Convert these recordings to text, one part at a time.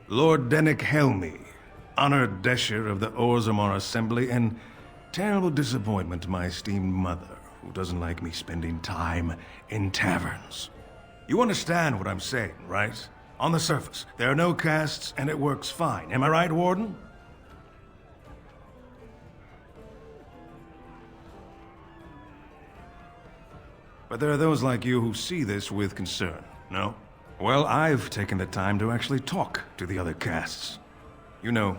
Lord Dennick Helmy, honored Desher of the Orzammar Assembly, and terrible disappointment to my esteemed mother, who doesn't like me spending time in taverns. You understand what I'm saying, right? On the surface, there are no castes, and it works fine. Am I right, Warden? But there are those like you who see this with concern, no? Well, I've taken the time to actually talk to the other castes. You know,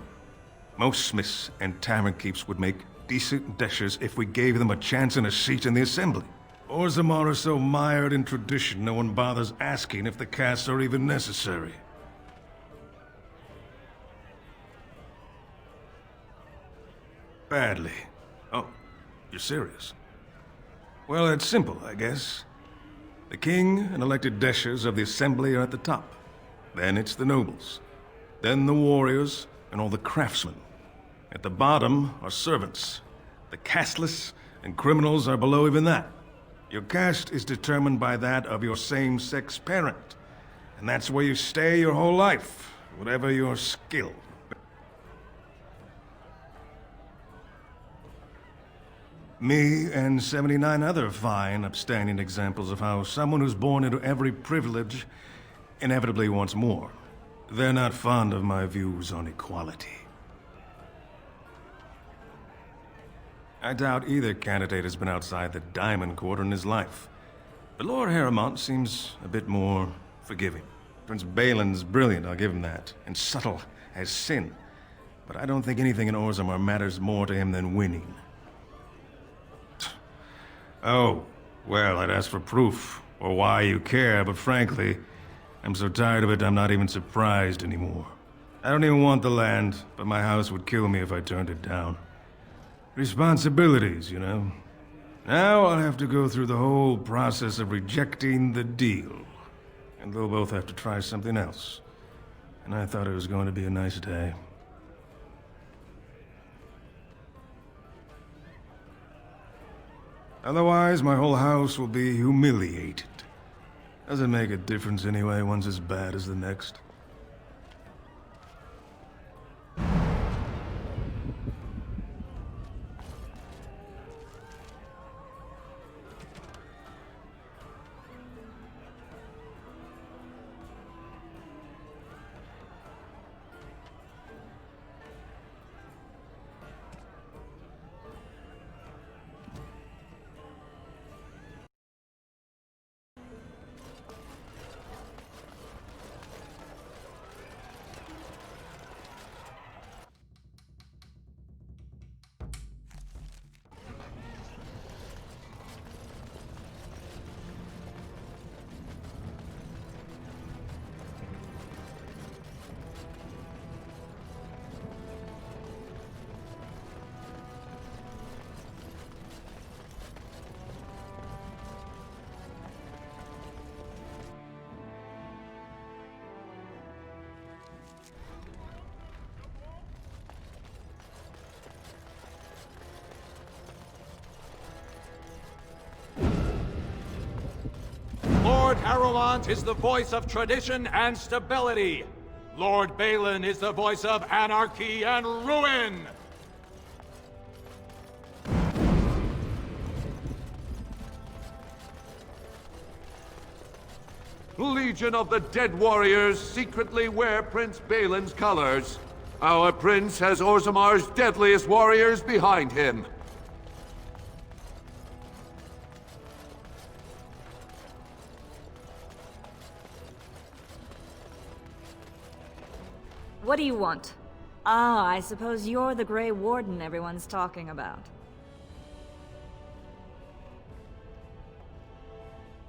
most smiths and tavern keeps would make decent deshers if we gave them a chance and a seat in the assembly. Orzammar are so mired in tradition, no one bothers asking if the castes are even necessary. Badly. Oh, you're serious? Well, it's simple, I guess. The king and elected deshers of the assembly are at the top. Then it's the nobles. Then the warriors and all the craftsmen. At the bottom are servants. The casteless and criminals are below even that. Your caste is determined by that of your same-sex parent. And that's where you stay your whole life, whatever your skill. Me and 79 other fine, upstanding examples of how someone who's born into every privilege inevitably wants more. They're not fond of my views on equality. I doubt either candidate has been outside the Diamond Court in his life. But Lord Harrowmont seems a bit more forgiving. Prince Balin's brilliant, I'll give him that, and subtle as sin. But I don't think anything in Orzammar matters more to him than winning. Oh, well, I'd ask for proof, or why you care, but frankly, I'm so tired of it I'm not even surprised anymore. I don't even want the land, but my house would kill me if I turned it down. Responsibilities, you know. Now I'll have to go through the whole process of rejecting the deal. And they'll both have to try something else. And I thought it was going to be a nice day. Otherwise, my whole house will be humiliated. Doesn't make a difference anyway, one's as bad as the next. Lord Harrowmont is the voice of tradition and stability. Lord Balin is the voice of anarchy and ruin. Legion of the Dead Warriors secretly wear Prince Balin's colors. Our prince has Orzammar's deadliest warriors behind him. What do you want? Ah, I suppose you're the Grey Warden everyone's talking about.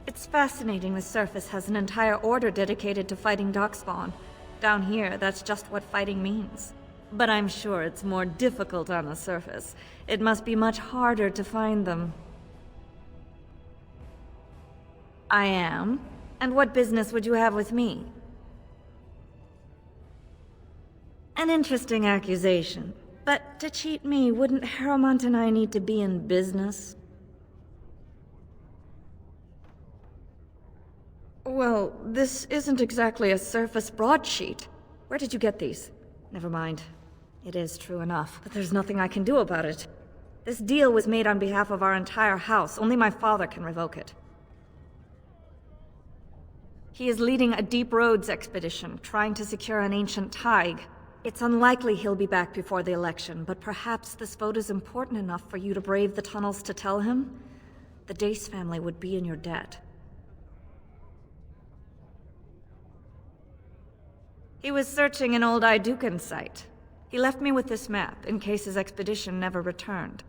It's fascinating the surface has an entire order dedicated to fighting Darkspawn. Down here, that's just what fighting means. But I'm sure it's more difficult on the surface. It must be much harder to find them. I am? And what business would you have with me? An interesting accusation. But to cheat me, wouldn't Harrowmont and I need to be in business? Well, this isn't exactly a surface broadsheet. Where did you get these? Never mind. It is true enough, but there's nothing I can do about it. This deal was made on behalf of our entire house. Only my father can revoke it. He is leading a deep roads expedition, trying to secure an ancient thaig. It's unlikely he'll be back before the election, but perhaps this vote is important enough for you to brave the tunnels to tell him? The Dace family would be in your debt. He was searching an old Idukan site. He left me with this map, in case his expedition never returned.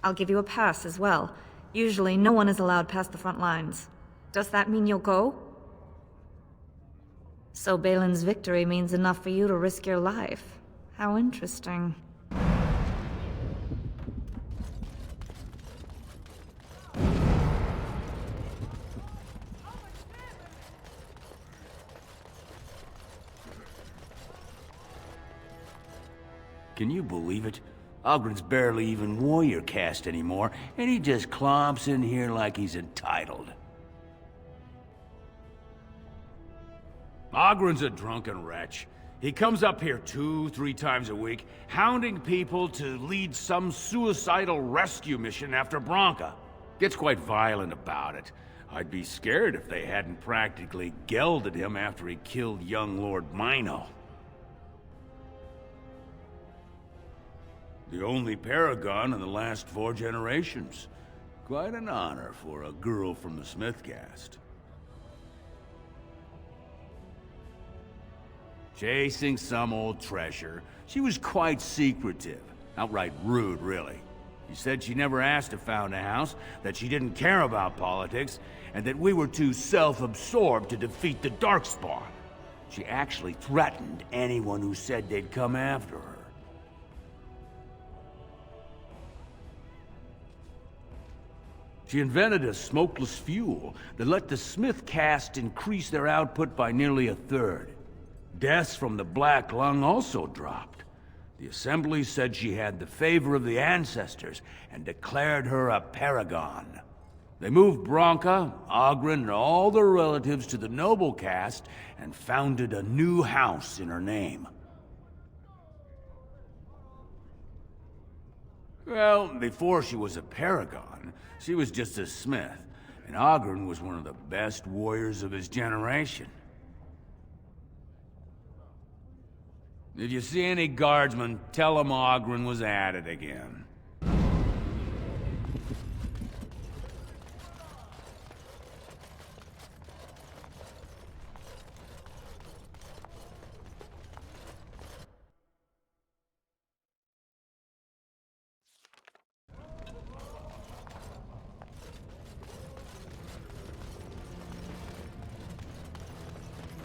I'll give you a pass as well. Usually, no one is allowed past the front lines. Does that mean you'll go? So Balin's victory means enough for you to risk your life. How interesting. Can you believe it? Ogren's barely even warrior caste anymore, and he just clomps in here like he's entitled. Ogren's a drunken wretch. He comes up here 2-3 times a week, hounding people to lead some suicidal rescue mission after Branka. Gets quite violent about it. I'd be scared if they hadn't practically gelded him after he killed young Lord Mino. The only Paragon in the last 4 generations. Quite an honor for a girl from the Smith caste. Chasing some old treasure. She was quite secretive. Outright rude, really. She said she never asked if found a house, that she didn't care about politics, and that we were too self-absorbed to defeat the Darkspawn. She actually threatened anyone who said they'd come after her. She invented a smokeless fuel that let the Smith caste increase their output by nearly 1/3. Deaths from the Black Lung also dropped. The Assembly said she had the favor of the ancestors and declared her a Paragon. They moved Branka, Ogren, and all their relatives to the noble caste and founded a new house in her name. Well, before she was a Paragon, she was just a smith, and Ogren was one of the best warriors of his generation. If you see any guardsmen, tell them Ogren was at it again.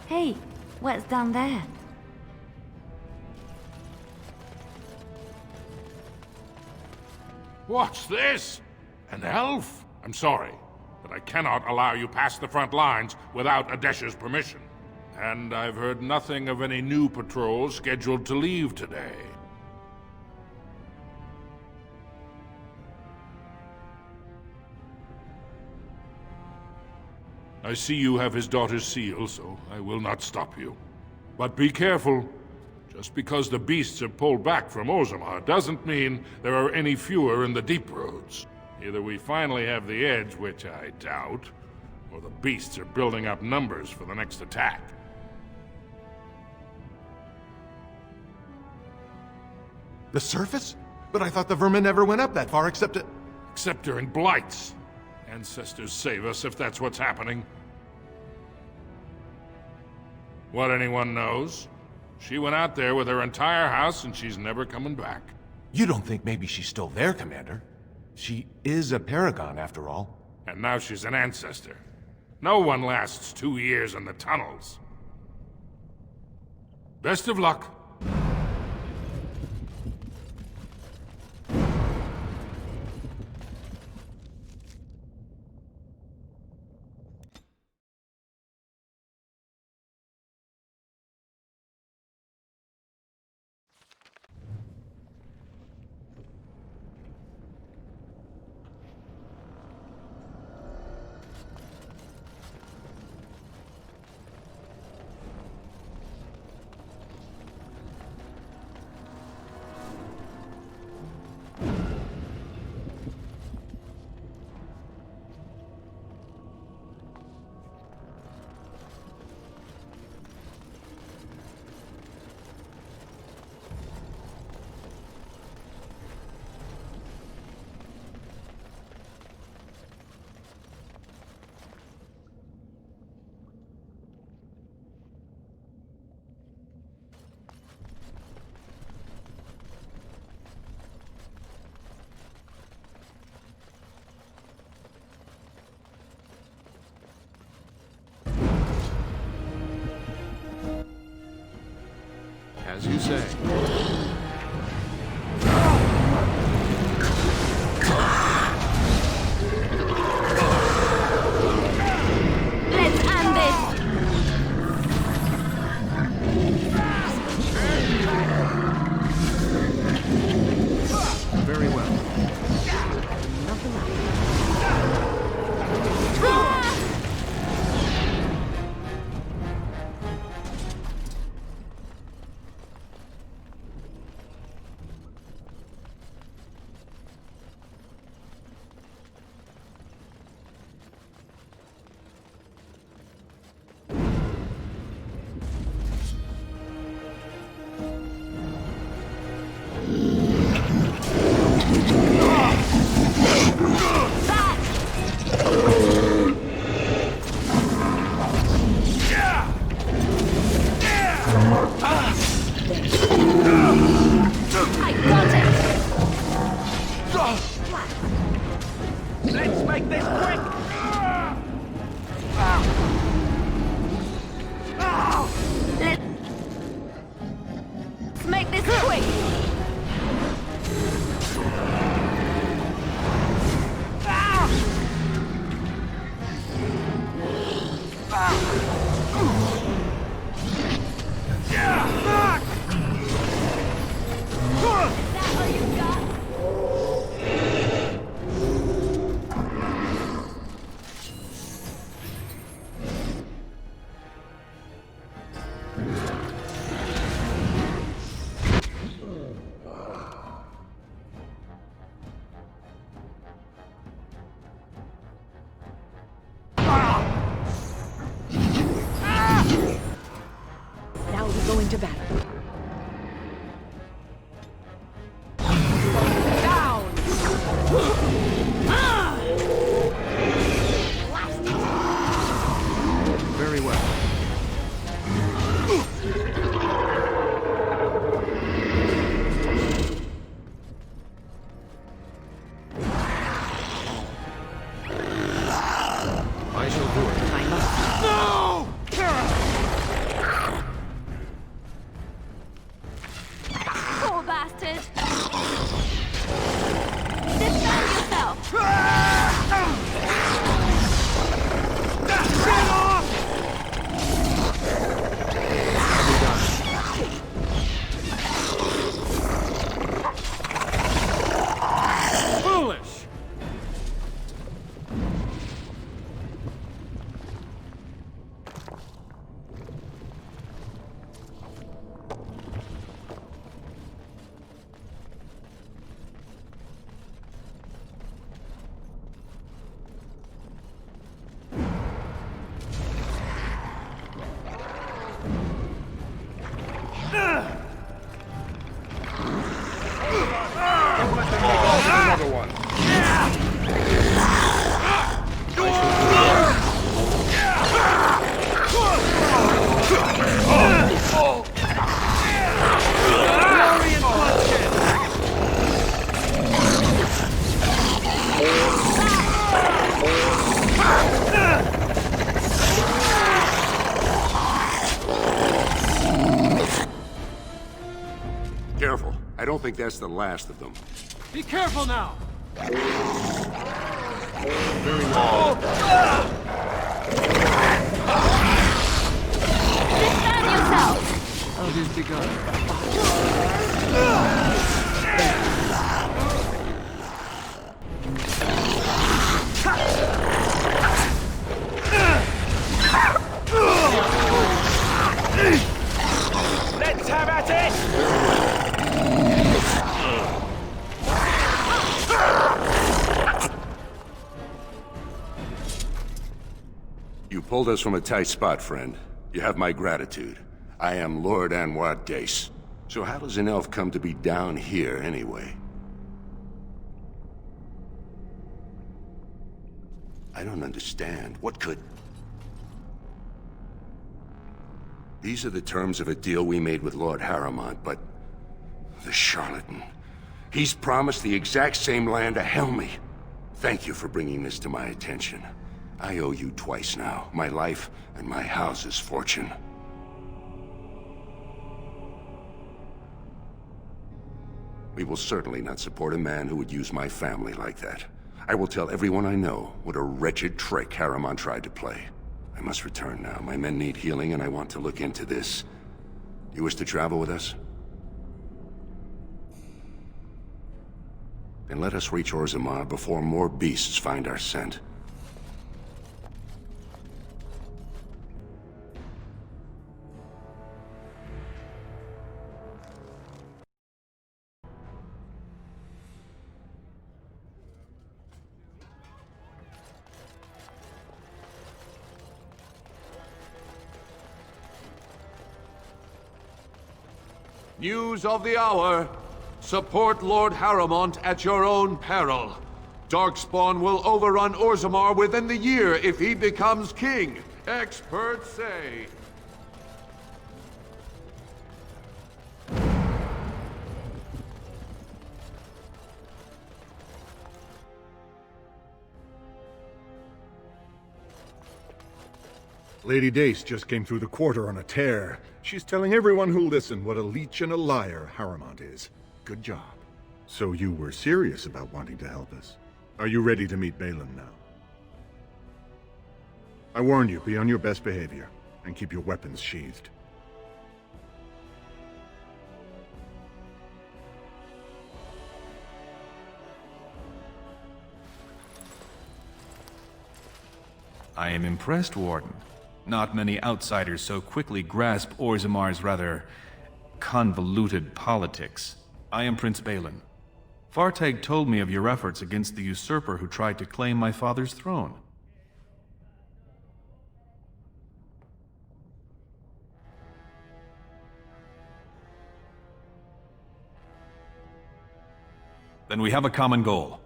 Hey, what's down there? What's this? An elf? I'm sorry, but I cannot allow you past the front lines without Adesha's permission. And I've heard nothing of any new patrols scheduled to leave today. I see you have his daughter's seal, so I will not stop you. But be careful. Just because the beasts have pulled back from Orzammar doesn't mean there are any fewer in the deep roads. Either we finally have the edge, which I doubt, or the beasts are building up numbers for the next attack. The surface? But I thought the vermin never went up that far except During blights. Ancestors save us if that's what's happening. What anyone knows? She went out there with her entire house and she's never coming back. You don't think maybe she's still there, Commander? She is a Paragon, after all. And now she's an ancestor. No one lasts 2 years in the tunnels. Best of luck. As you say. Let's end this! Very well. I got it! Let's make this quick! Let's make this quick! Now we go into battle. Very well. I shall do it. I must. Poor bastard! Defend yourself! Foolish! Another one. Careful. I don't think that's the last of them. Be careful now! Very well. Defend yourself! It is begun. Let's have at it! You pulled us from a tight spot, friend. You have my gratitude. I am Lord Anwar Dace. So how does an elf come to be down here, anyway? I don't understand. What could... These are the terms of a deal we made with Lord Harrowmont, but... the charlatan. He's promised the exact same land to Helmy. Thank you for bringing this to my attention. I owe you twice now. My life and my house's fortune. We will certainly not support a man who would use my family like that. I will tell everyone I know what a wretched trick Harriman tried to play. I must return now. My men need healing, and I want to look into this. You wish to travel with us? Then let us reach Orzammar before more beasts find our scent. News of the hour. Support Lord Harrowmont at your own peril. Darkspawn will overrun Orzammar within the year if he becomes king. Experts say. Lady Dace just came through the quarter on a tear. She's telling everyone who'll listen what a leech and a liar Harrowmont is. Good job. So you were serious about wanting to help us. Are you ready to meet Balin now? I warn you, be on your best behavior, and keep your weapons sheathed. I am impressed, Warden. Not many outsiders so quickly grasp Orzammar's rather convoluted politics. I am Prince Balin. Fartag told me of your efforts against the usurper who tried to claim my father's throne. Then we have a common goal.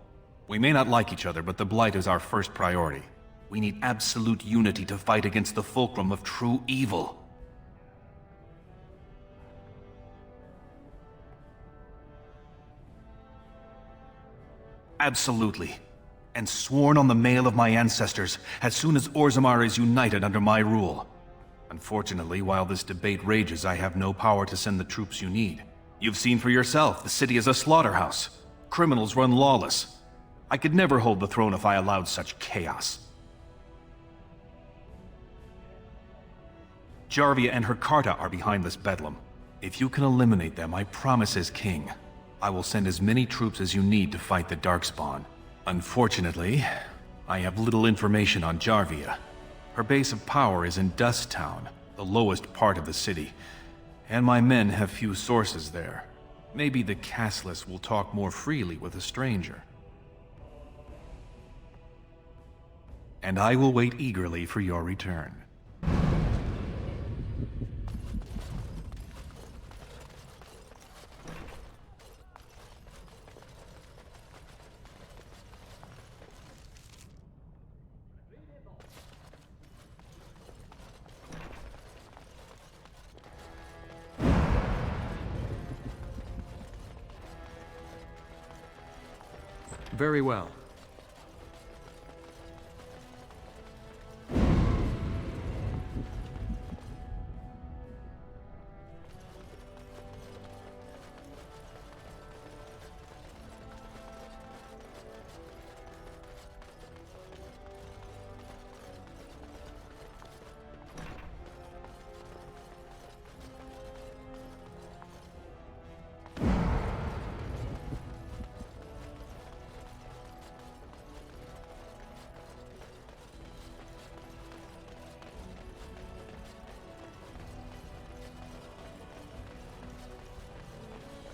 We may not like each other, but the Blight is our first priority. We need absolute unity to fight against the fulcrum of true evil. Absolutely. And sworn on the mail of my ancestors, as soon as Orzammar is united under my rule. Unfortunately, while this debate rages, I have no power to send the troops you need. You've seen for yourself, the city is a slaughterhouse. Criminals run lawless. I could never hold the throne if I allowed such chaos. Jarvia and her Carta are behind this bedlam. If you can eliminate them, I promise as king, I will send as many troops as you need to fight the Darkspawn. Unfortunately, I have little information on Jarvia. Her base of power is in Dust Town, the lowest part of the city, and my men have few sources there. Maybe the castless will talk more freely with a stranger. And I will wait eagerly for your return. Very well.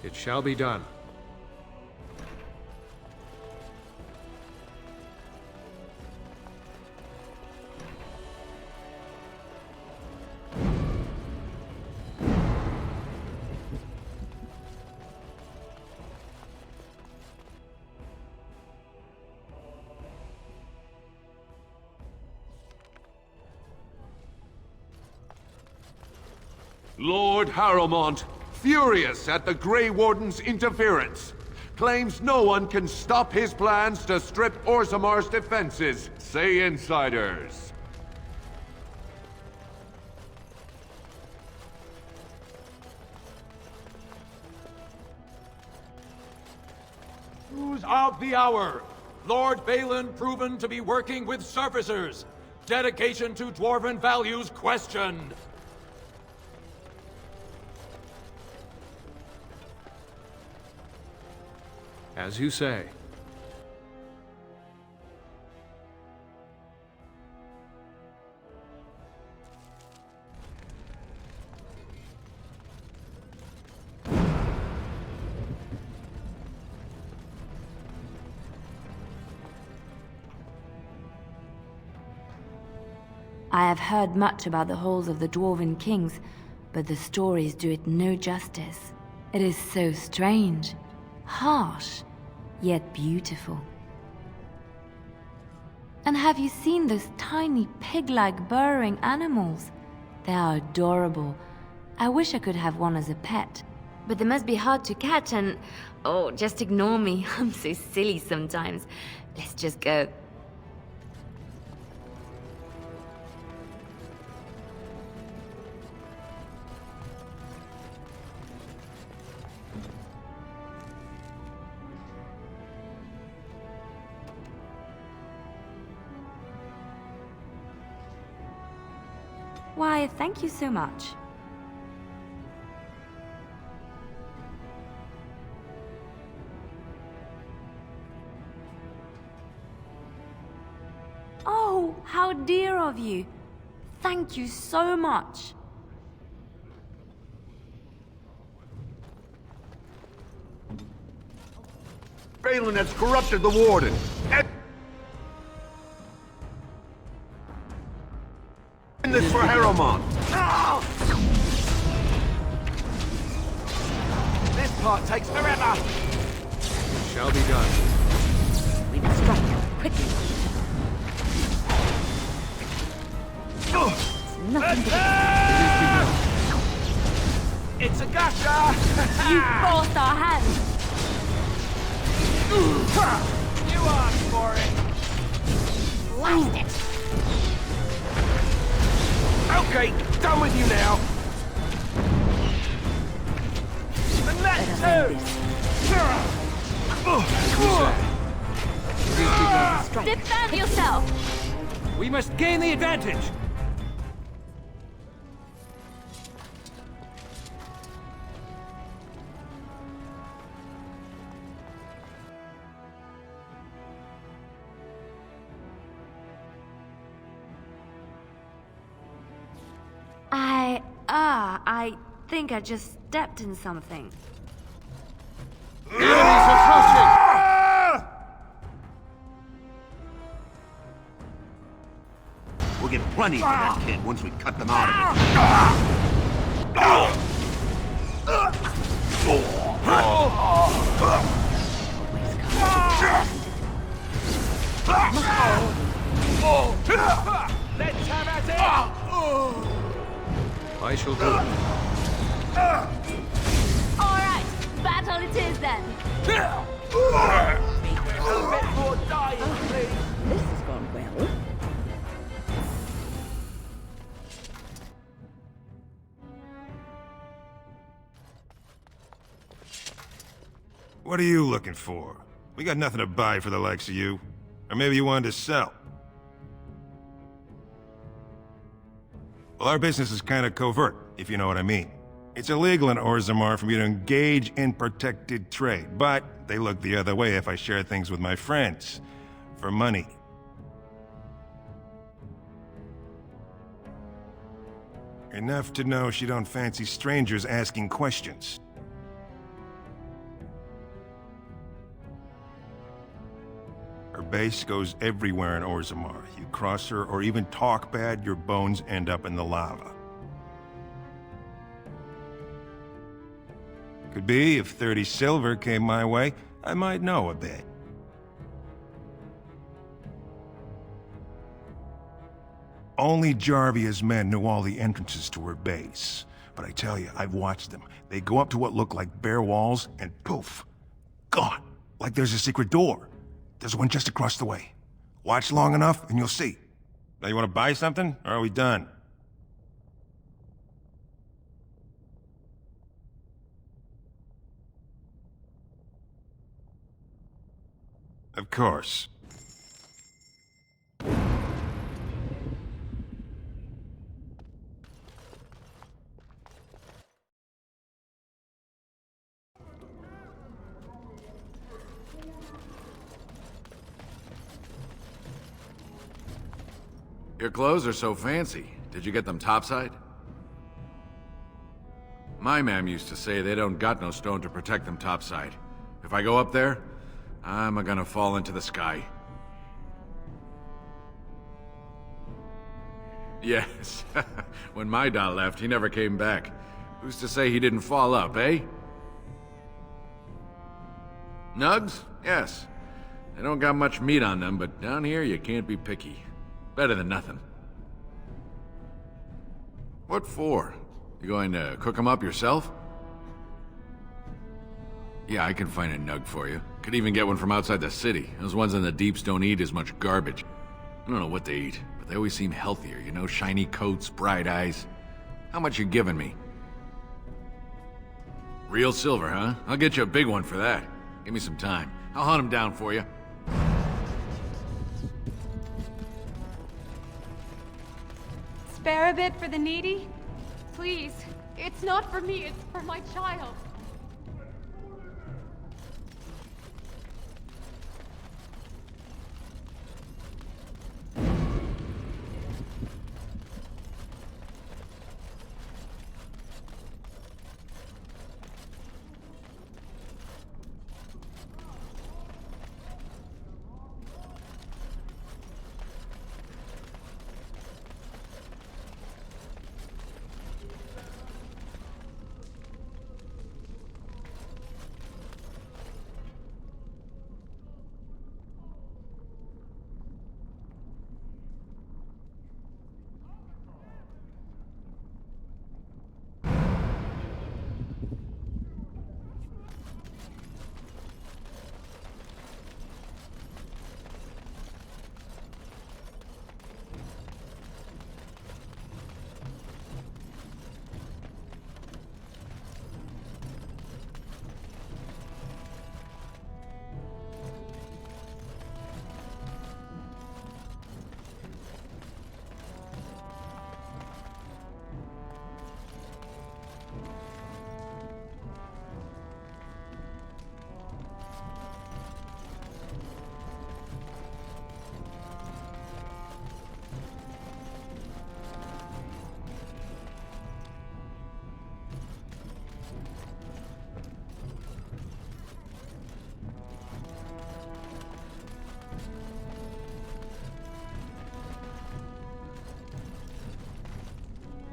It shall be done. Lord Harrowmont, furious at the Grey Wardens' interference, claims no one can stop his plans to strip Orzammar's defenses, say insiders. of the hour. Lord Balin proven to be working with surfacers. Dedication to dwarven values questioned. As you say. I have heard much about the halls of the Dwarven Kings, but the stories do it no justice. It is so strange, harsh, yet beautiful. And have you seen those tiny pig-like burrowing animals? They are adorable. I wish I could have one as a pet. But they must be hard to catch and... Oh, just ignore me. I'm so silly sometimes. Let's just go. Why, thank you so much. Oh, how dear of you. Thank you so much. Balin has corrupted the Warden. This for Harrowmont. This part takes forever. It shall be done. We must strike quickly. It's nothing to It's a gotcha! You forced our hand. You asked for it! blast it. Okay, done with you now. And that too. Defend yourself. We must gain the advantage. I think I just stepped in something. Enemies approaching! We'll get plenty for that kid once we cut them out of it. Let's have at it! I shall do it. All right, battle it is then. A bit more dying, please. This has gone well. What are you looking for? We got nothing to buy for the likes of you. Or maybe you wanted to sell. Well, our business is kind of covert, if you know what I mean. It's illegal in Orzammar for me to engage in protected trade, but they look the other way if I share things with my friends. For money. Enough to know she don't fancy strangers asking questions. Her base goes everywhere in Orzammar. You cross her or even talk bad, your bones end up in the lava. Could be, if 30 silver came my way, I might know a bit. Only Jarvia's men knew all the entrances to her base. But I tell you, I've watched them. They go up to what look like bare walls, and poof! Gone! Like there's a secret door. There's one just across the way. Watch long enough, and you'll see. Now you want to buy something, or are we done? Of course. Your clothes are so fancy. Did you get them topside? My mam used to say they don't got no stone to protect them topside. If I go up there, I'm gonna fall into the sky. Yes, when my dad left, he never came back. Who's to say he didn't fall up, eh? Nugs? Yes. They don't got much meat on them, but down here you can't be picky. Better than nothing. What for? You going to cook them up yourself? Yeah, I can find a nug for you. Could even get one from outside the city. Those ones in the deeps don't eat as much garbage. I don't know what they eat, but they always seem healthier, you know? Shiny coats, bright eyes. How much you giving me? Real silver, huh? I'll get you a big one for that. Give me some time. I'll hunt them down for you. Spare a bit for the needy? Please. It's not for me, it's for my child.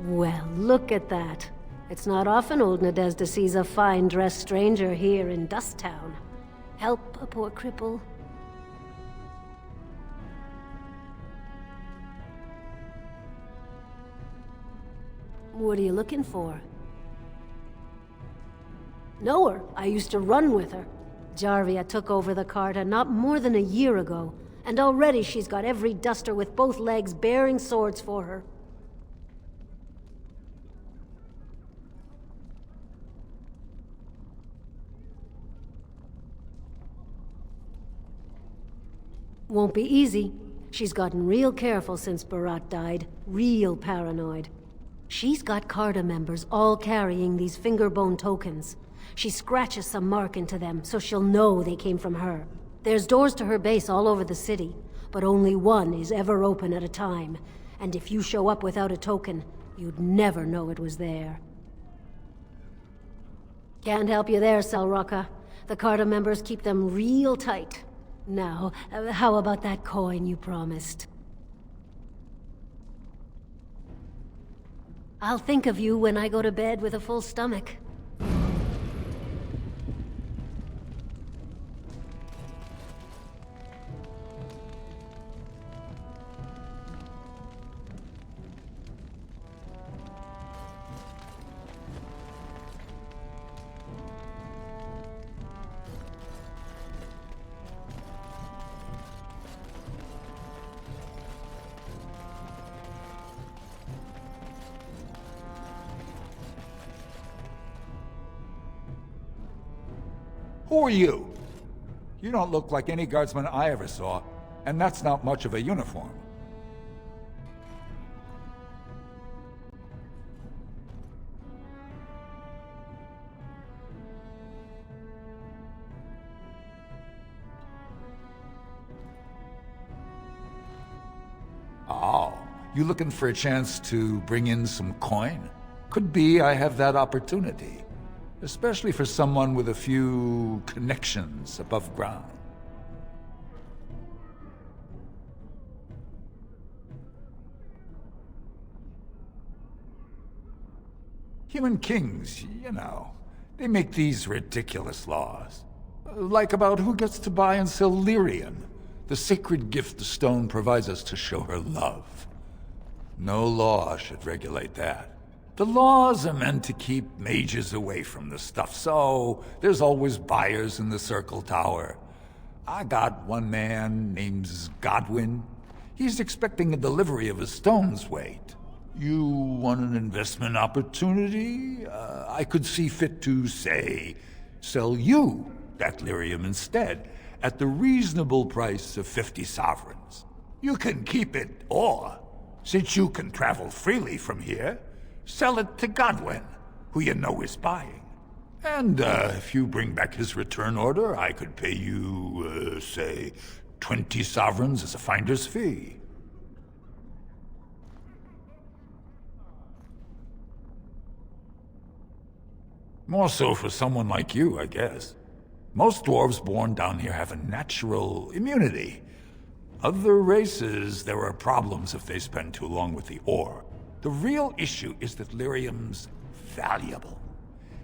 Well, look at that. It's not often old Nadezda sees a fine-dressed stranger here in Dust Town. Help a poor cripple. What are you looking for? Know her. I used to run with her. Jarvia took over the Carta not more than a year ago, and already she's got every duster with both legs bearing swords for her. Won't be easy. She's gotten real careful since Barat died. Real paranoid. She's got Carta members all carrying these fingerbone tokens. She scratches some mark into them, so she'll know they came from her. There's doors to her base all over the city, but only one is ever open at a time. And if you show up without a token, you'd never know it was there. Can't help you there, Selrocka. The Carta members keep them real tight. Now, how about that coin you promised? I'll think of you when I go to bed with a full stomach. Who are you? You don't look like any guardsman I ever saw, and that's not much of a uniform. Oh, you looking for a chance to bring in some coin? Could be I have that opportunity. Especially for someone with a few connections above ground. Human kings, you know, they make these ridiculous laws. Like about who gets to buy and sell lyrium, the sacred gift the stone provides us to show her love. No law should regulate that. The laws are meant to keep mages away from the stuff, so there's always buyers in the Circle Tower. I got one man named Godwin. He's expecting a delivery of a stone's weight. You want an investment opportunity? I could see fit to, say, sell you that lyrium instead, at the reasonable price of 50 sovereigns. You can keep it, or, since you can travel freely from here, sell it to Godwin, who you know is buying. And if you bring back his return order, I could pay you, say, 20 sovereigns as a finder's fee. More so for someone like you, I guess. Most dwarves born down here have a natural immunity. Other races, there are problems if they spend too long with the ore. The real issue is that lyrium's valuable.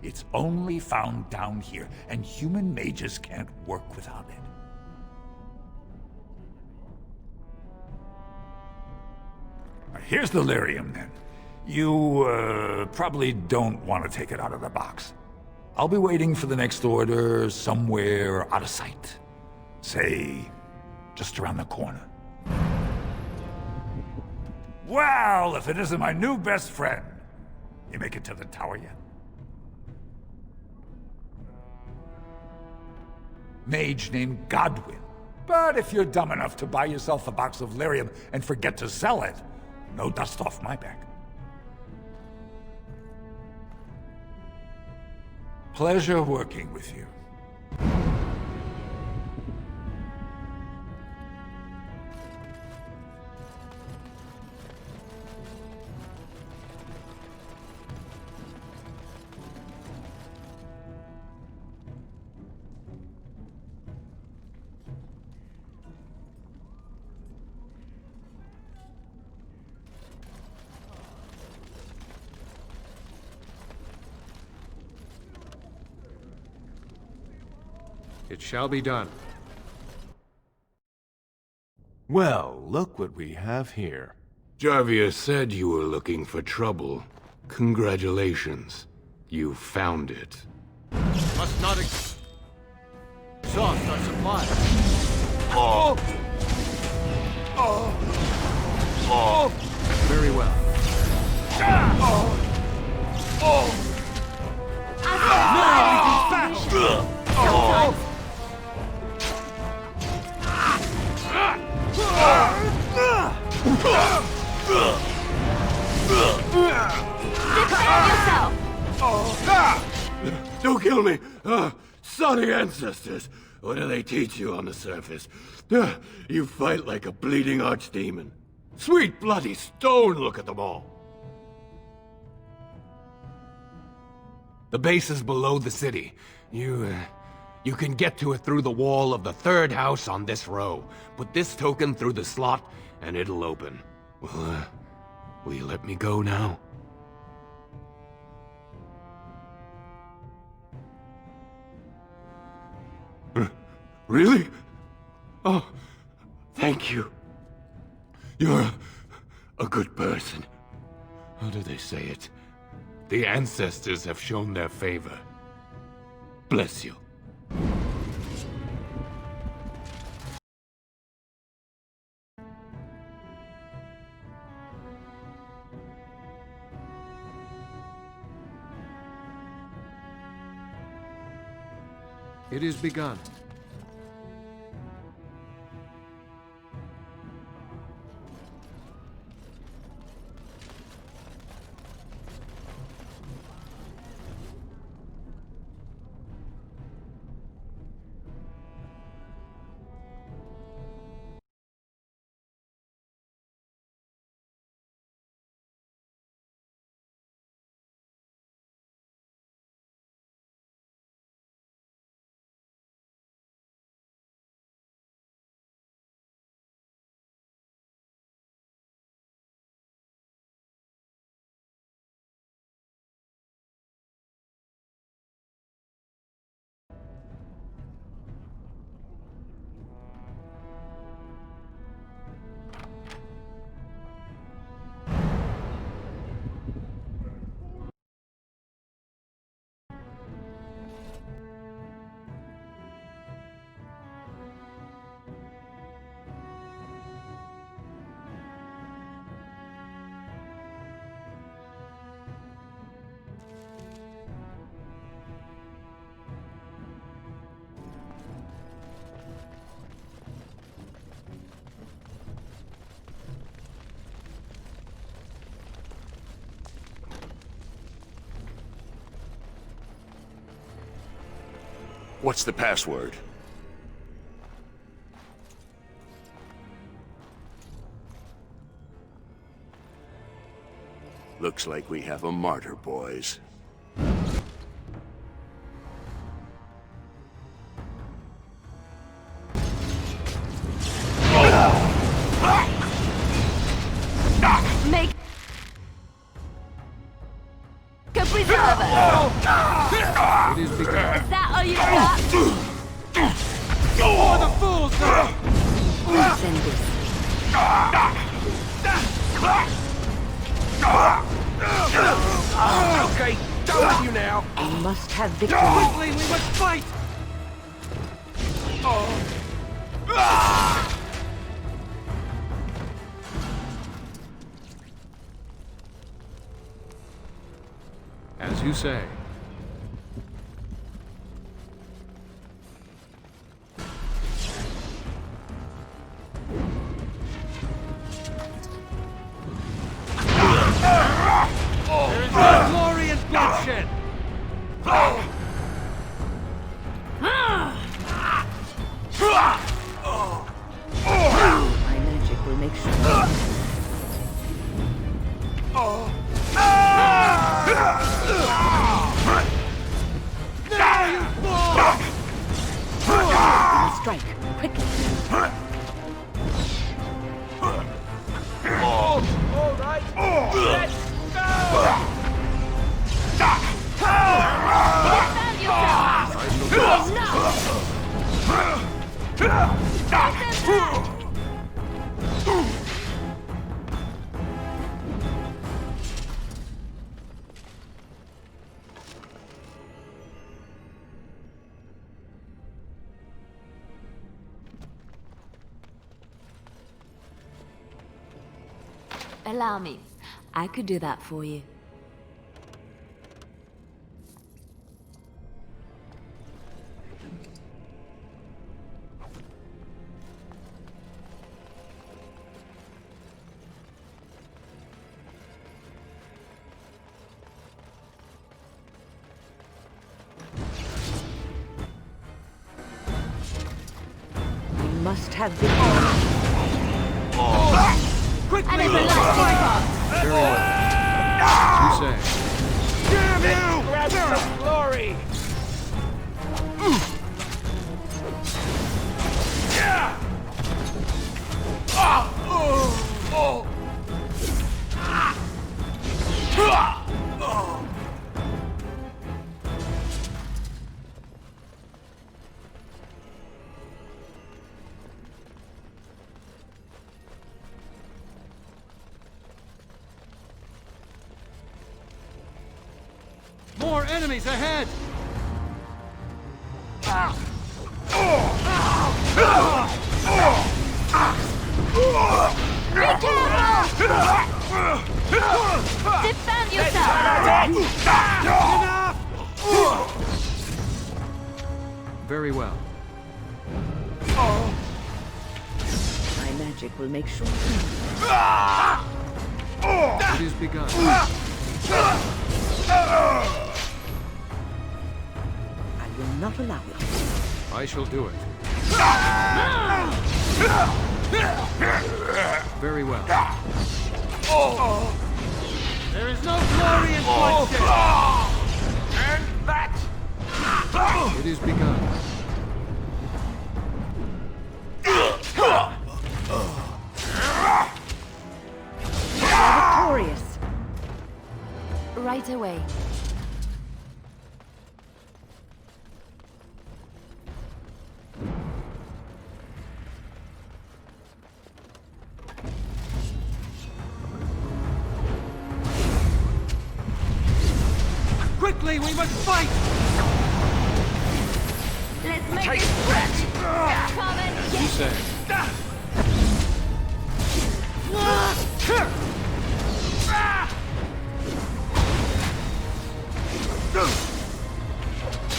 It's only found down here, and human mages can't work without it. Here's the lyrium, then. You, probably don't want to take it out of the box. I'll be waiting for the next order somewhere out of sight. Say, just around the corner. Well, if it isn't my new best friend. You make it to the tower yet? Mage named Godwin. But if you're dumb enough to buy yourself a box of lyrium and forget to sell it, no dust off my back. Pleasure working with you. It shall be done. Well, look what we have here. Jarvia said you were looking for trouble. Congratulations. You found it. Must not exhaust our supply. Oh! Oh! Oh! Very well. Oh! Oh! Don't kill me! Sorry ancestors! What do they teach you on the surface? You fight like a bleeding archdemon. Sweet bloody stone, look at them all! The base is below the city. You can get to it through the wall of the third house on this row. Put this token through the slot, and it'll open. Well, will you let me go now? Really? Oh, thank you. You're a good person. How do they say it? The ancestors have shown their favor. Bless you. It is begun. What's the password? Looks like we have a martyr, boys. Make a preserver. Is that all you got? For the fools, sir! Send this. Okay, done with you now. We must have victory. Quickly, we must fight! As you say. There is no glory in bloodshed! My magic will make sure. Now you fall! We must strike quickly. All right, let's go! Allow me. I could do that for you. We must have victory. Quickly, And it's a light Very well. You say. Damn you! Grab some glory! More enemies ahead! Be careful! Defend yourself! Very well. My magic will make sure. It is begun. I will not allow it. I shall do it. Very well. There is no glory in bloodshed! And that! It is begun. Victorious. Right away. Quickly, we must fight! Let's make it quick! Come and As you say.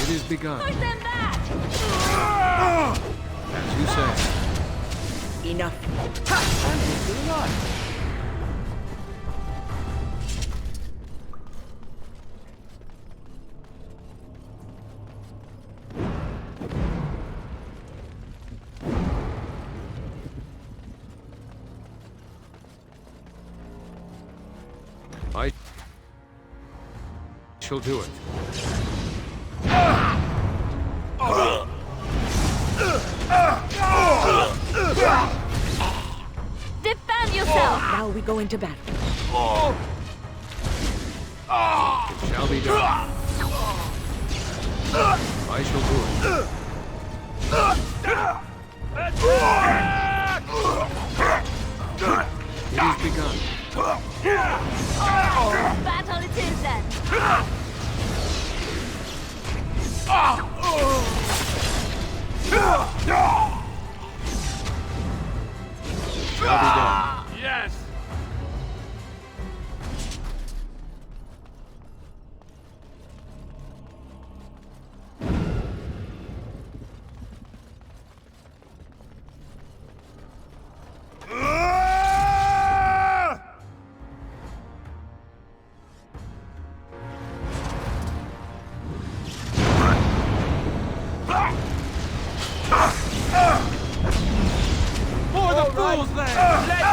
It is begun. push them back! As you say. Enough. I'm still alive. shall do it. Defend yourself! Now we go into battle. It shall be done. I shall do it. It is begun. Battle it is then! Shall be done. Yes! For the fools then! Let's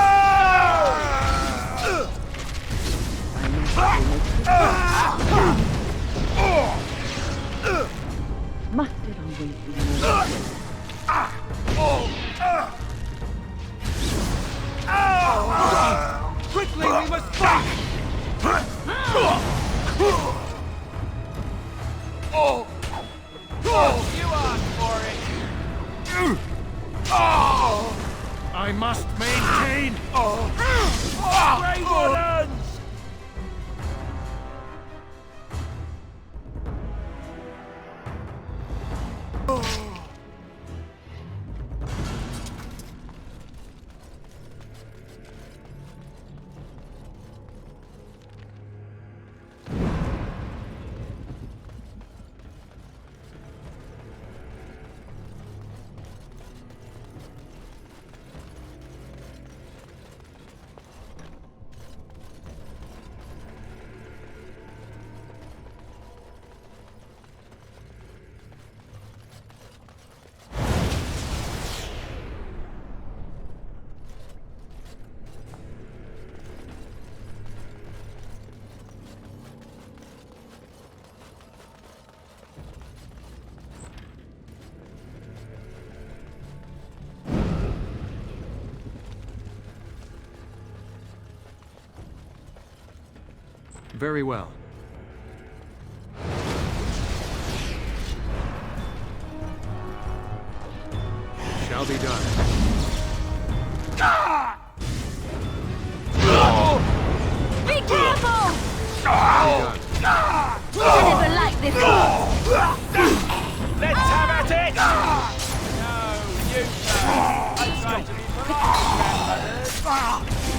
Must it always be more? quickly, we must fight! You asked for it! I must maintain! Grey Wardens! Very well. Shall be done. Be careful! I never liked this Let's have at it! No, you I tried to be polite, grandmothers.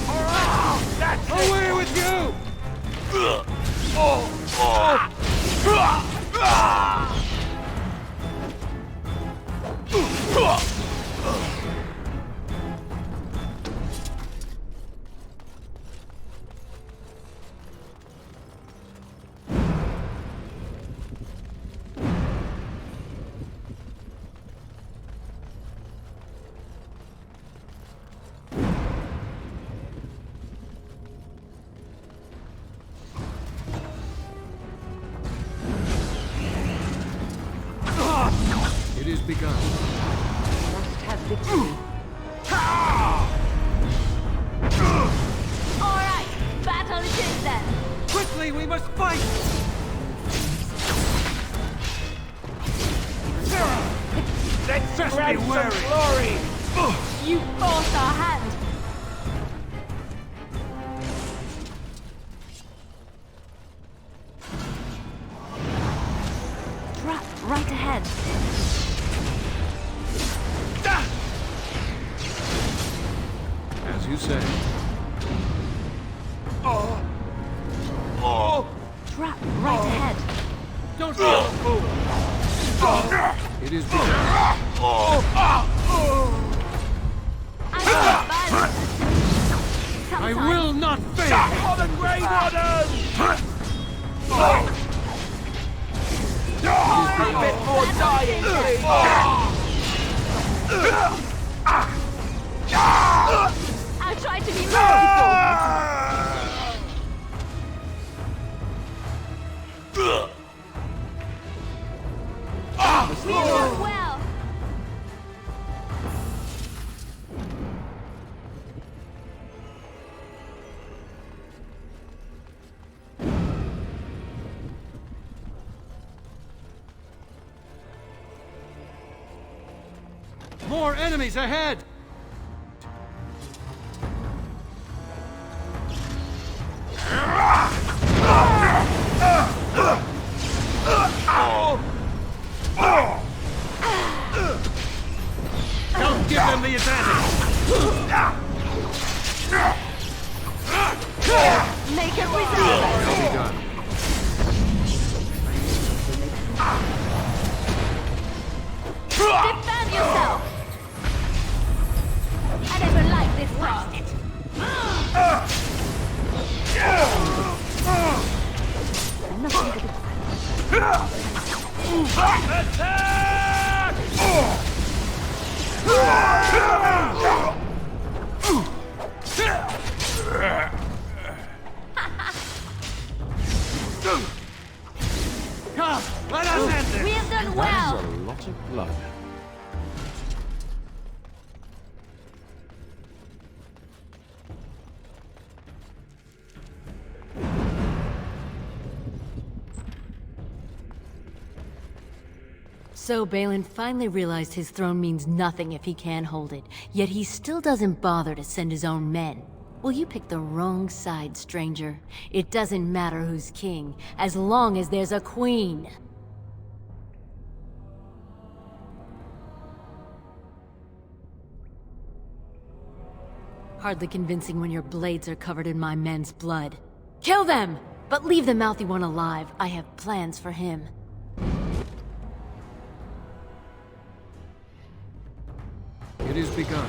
Alright, that's it! Away with you! It is begun. Must have victory. Alright, battle it is then! Quickly, we must fight! Let's Just grab be some wary. glory! You forced our hand! Trap right ahead. As you say. Trap right ahead. Don't be a fool! It is begun. I will not fail! For the Grey Wardens! A bit more dying, please! I'll try to be merciful. More enemies ahead! Don't give them the advantage! Make it resolve! Defend yourself! I never liked this part. Come, let us end this! We have done well! That's a lot of blood. So Balin finally realized his throne means nothing if he can't hold it, yet he still doesn't bother to send his own men. Well, you picked the wrong side, stranger. It doesn't matter who's king, as long as there's a queen. Hardly convincing when your blades are covered in my men's blood. Kill them! But leave the mouthy one alive. I have plans for him. It is begun.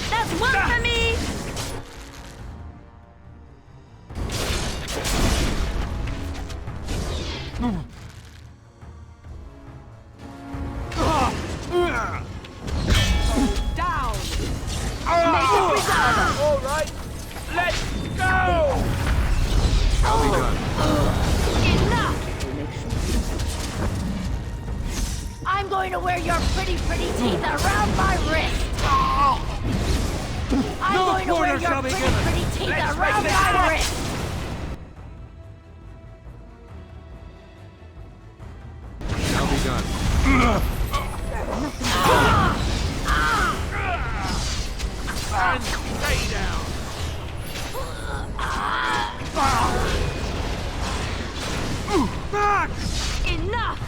That's one for me! Down! Make it resolve! All right, let's go! Shall be done. Enough! I'm going to wear your pretty teeth around my wrist! I'm going to wear your pretty teeth around my wrist! Shall be done. And stay down! Enough!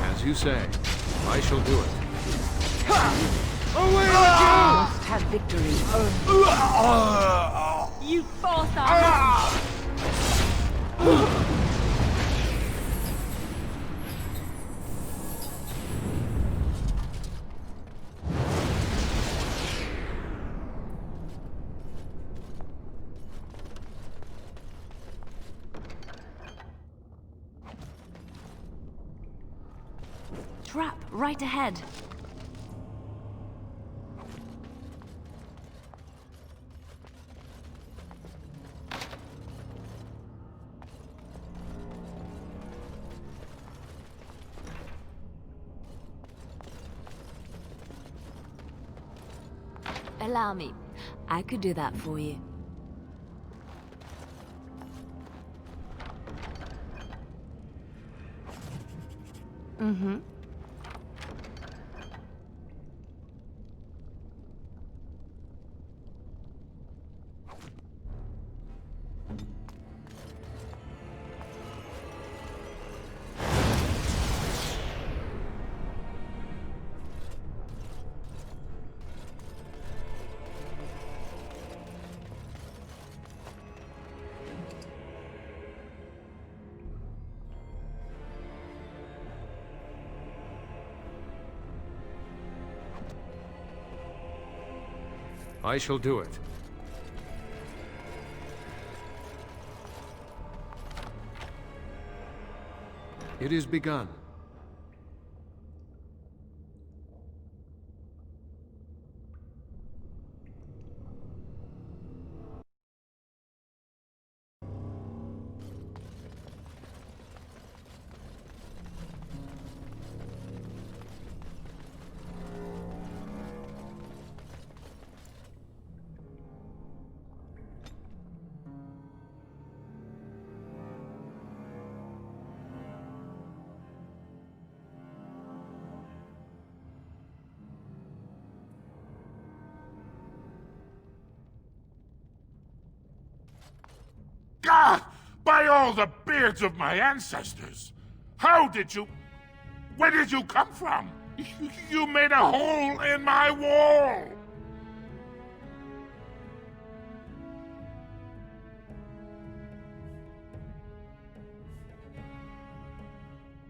As you say, I shall do it. Away with Must have victory. You forced our Trap right ahead. Allow me. I could do that for you. Mm-hmm. I shall do it. It is begun. Ah! By all the beards of my ancestors! How did you... Where did you come from? You made a hole in my wall!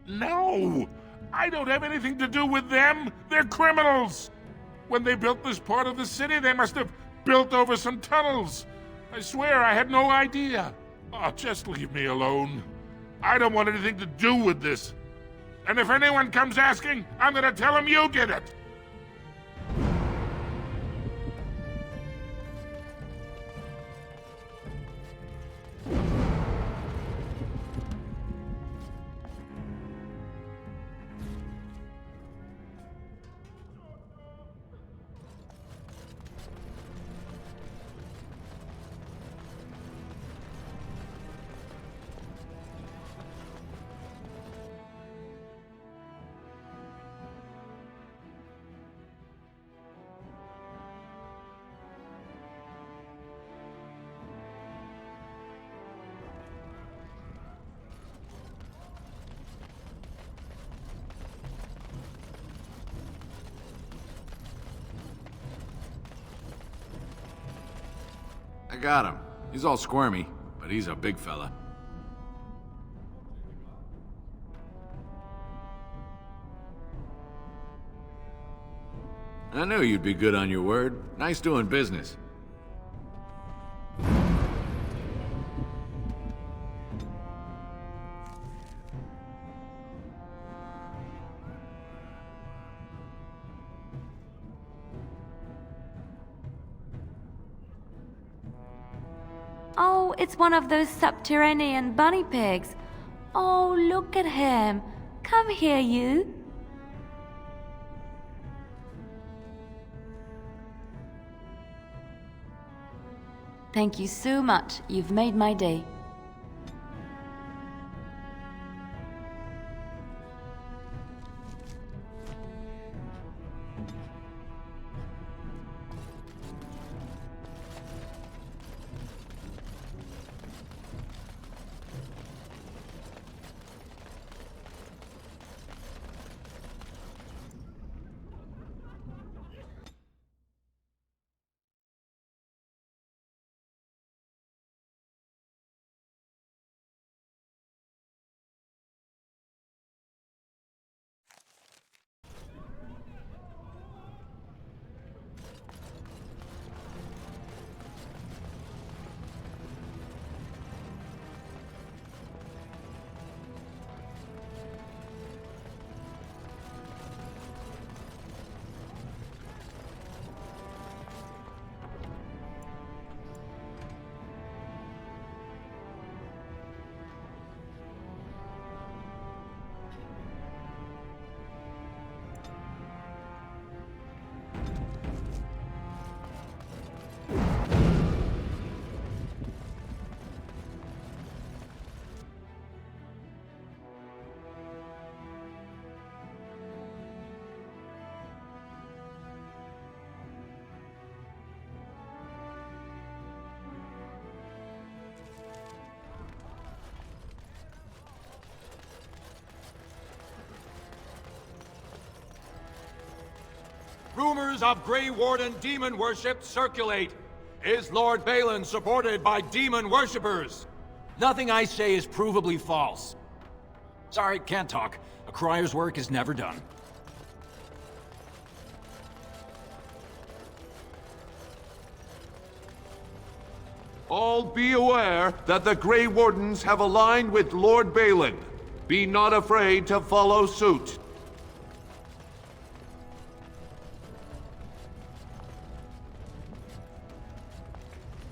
No! I don't have anything to do with them! They're criminals! When they built this part of the city, they must have built over some tunnels. I swear I had no idea. Oh, just leave me alone. I don't want anything to do with this. And if anyone comes asking, I'm gonna tell them you did it. I got him. He's all squirmy, but he's a big fella. I knew you'd be good on your word. Nice doing business. Oh, it's one of those subterranean bunny pigs. Oh, look at him. Come here, you. Thank you so much. You've made my day. Rumors of Grey Warden demon worship circulate. Is Lord Balin supported by demon worshippers? Nothing I say is provably false. Sorry, can't talk. A crier's work is never done. All be aware that the Grey Wardens have aligned with Lord Balin. Be not afraid to follow suit.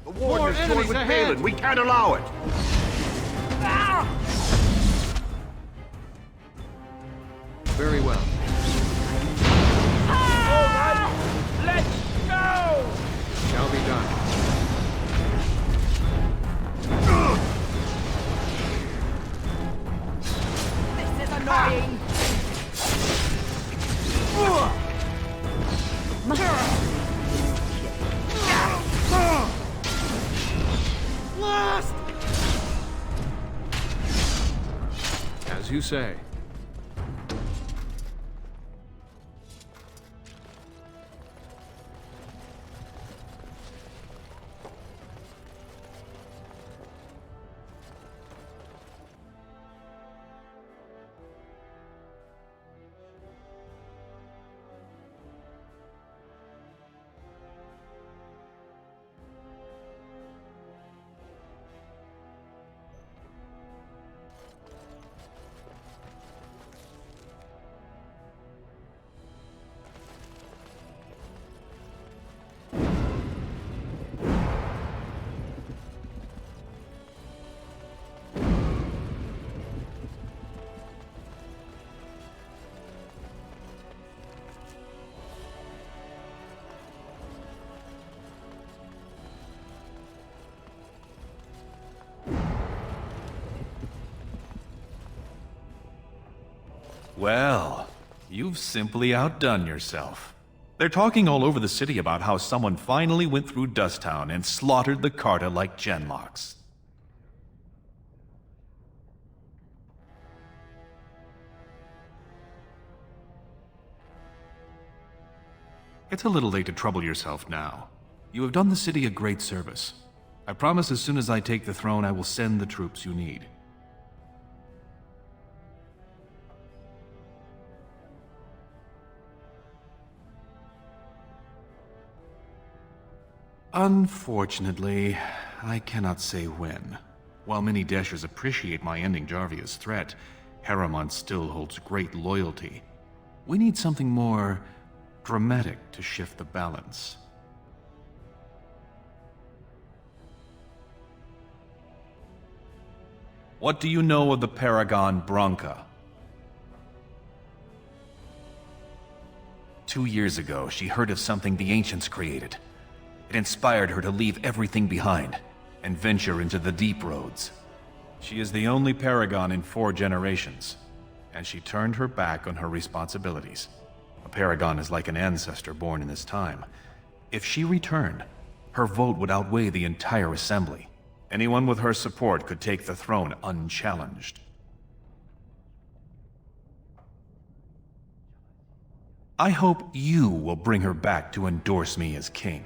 The Warden is joined with Balin. We can't allow it. Very well. All right, let's go! Shall be done. This is annoying! Last! you say. Well, you've simply outdone yourself. They're talking all over the city about how someone finally went through Dusttown and slaughtered the Carta like genlocks. It's a little late to trouble yourself now. You have done the city a great service. I promise as soon as I take the throne, I will send the troops you need. Unfortunately, I cannot say when. While many Dashers appreciate my ending Jarvia's threat, Harriman still holds great loyalty. We need something more dramatic to shift the balance. What do you know of the Paragon Branca? 2 years ago, she heard of something the Ancients created. It inspired her to leave everything behind and venture into the deep roads. She is the only Paragon in 4 generations, and she turned her back on her responsibilities. A Paragon is like an ancestor born in this time. If she returned, her vote would outweigh the entire assembly. Anyone with her support could take the throne unchallenged. I hope you will bring her back to endorse me as king.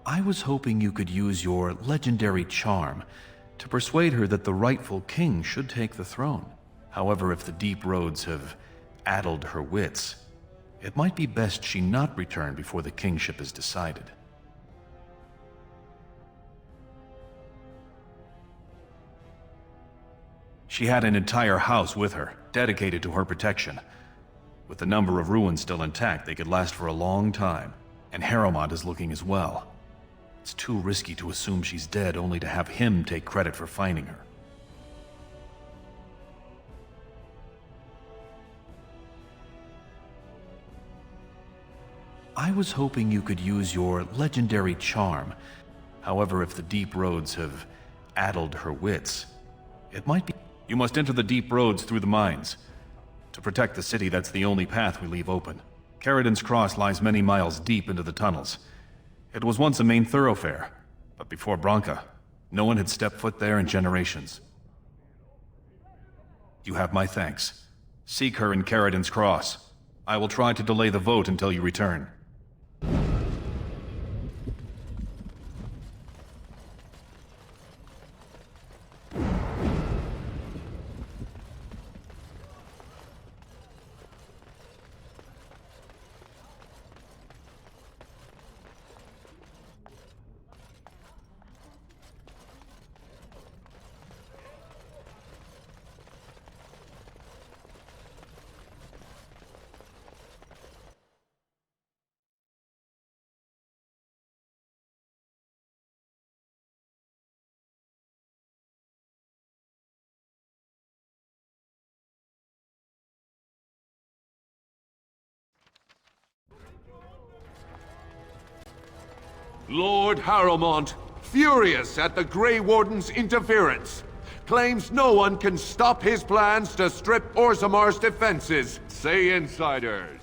I was hoping you could use your legendary charm to persuade her that the rightful king should take the throne. However, if the deep roads have addled her wits, it might be best she not return before the kingship is decided. She had an entire house with her, dedicated to her protection. With the number of ruins still intact, they could last for a long time, and Harriman is looking as well. It's too risky to assume she's dead only to have him take credit for finding her. I was hoping you could use your legendary charm. However, if the deep roads have addled her wits, it might be... You must enter the deep roads through the mines. To protect the city, that's the only path we leave open. Caridin's Cross lies many miles deep into the tunnels. It was once a main thoroughfare, but before Branca, no one had stepped foot there in generations. You have my thanks. Seek her in Caridin's Cross. I will try to delay the vote until you return. Lord Harrowmont, furious at the Grey Wardens' interference, claims no one can stop his plans to strip Orzamar's defenses, say insiders.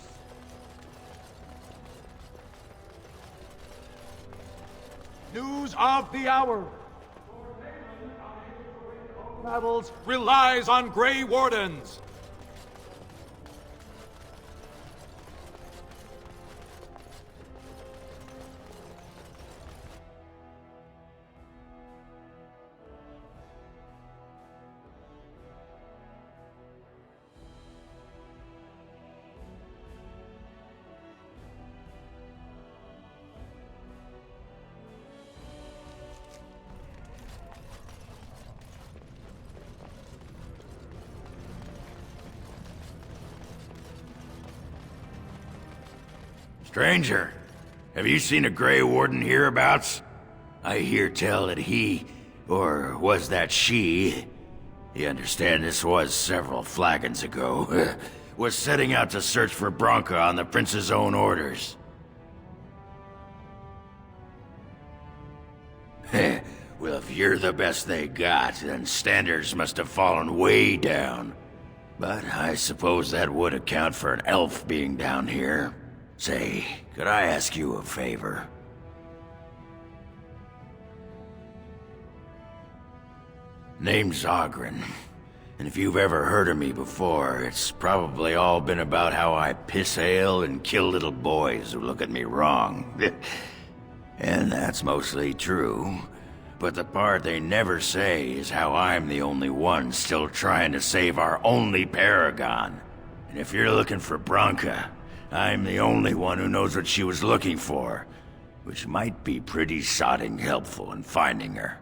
News of the hour. Travels relies on Grey Wardens. Stranger, have you seen a Grey Warden hereabouts? I hear tell that he, or was that she, you understand this was several flagons ago, was setting out to search for Branka on the Prince's own orders. Well, if you're the best they got, then standards must have fallen way down. But I suppose that would account for an elf being down here. Say, could I ask you a favor? Name's Ogren, and if you've ever heard of me before, it's probably all been about how I piss ale and kill little boys who look at me wrong. And that's mostly true. But the part they never say is how I'm the only one still trying to save our only Paragon. And if you're looking for Branka, I'm the only one who knows what she was looking for, which might be pretty sodding helpful in finding her.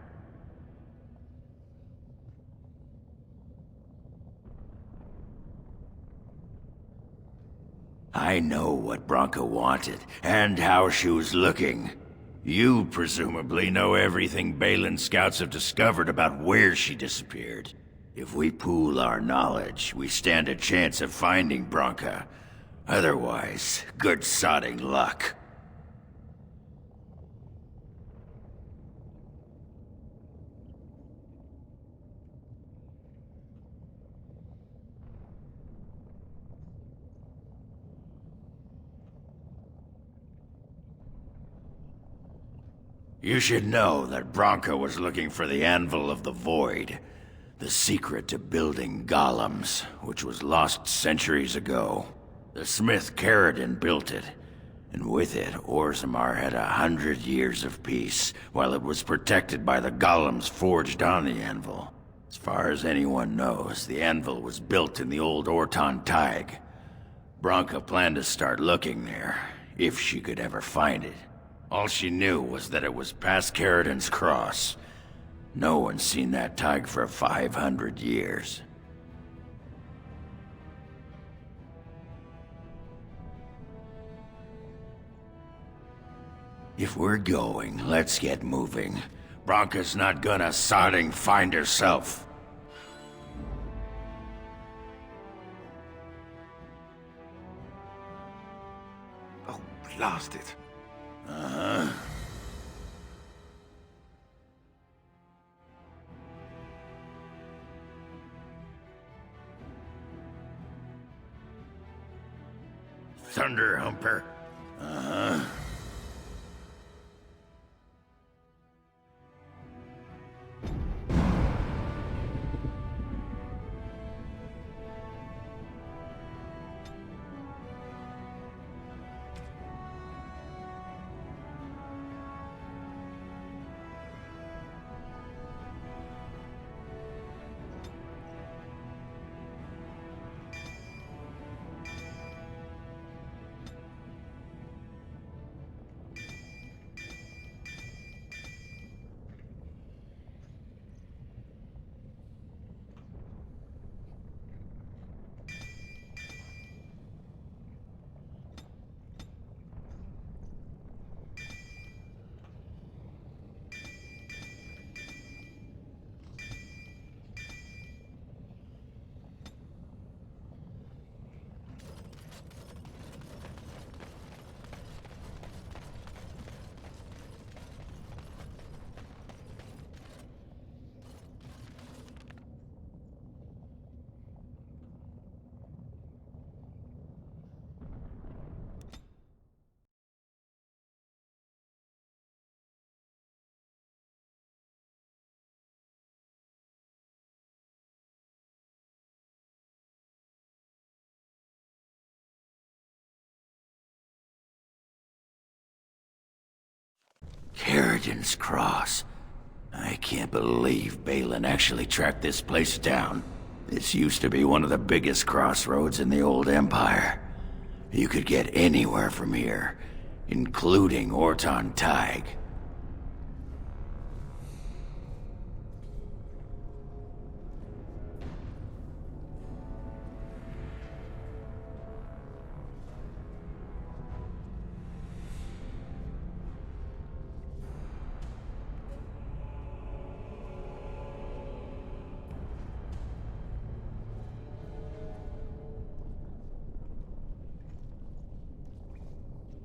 I know what Branka wanted, and how she was looking. You presumably know everything Balin's scouts have discovered about where she disappeared. If we pool our knowledge, we stand a chance of finding Branka. Otherwise, good sodding luck. You should know that Branka was looking for the Anvil of the Void, the secret to building golems, which was lost centuries ago. The smith Ferelden built it, and with it, Orzammar had 100 years of peace, while it was protected by the golems forged on the anvil. As far as anyone knows, the anvil was built in the old Orton Tig. Branka planned to start looking there, if she could ever find it. All she knew was that it was past Ferelden's cross. No one's seen that Tig for 500 years. If we're going, let's get moving. Branka's not gonna sodding find herself. Oh, blast it. Uh-huh. Thunder Humper. Uh-huh. Carrigan's Cross. I can't believe Balin actually tracked this place down. This used to be one of the biggest crossroads in the old Empire. You could get anywhere from here, including Orton Tig.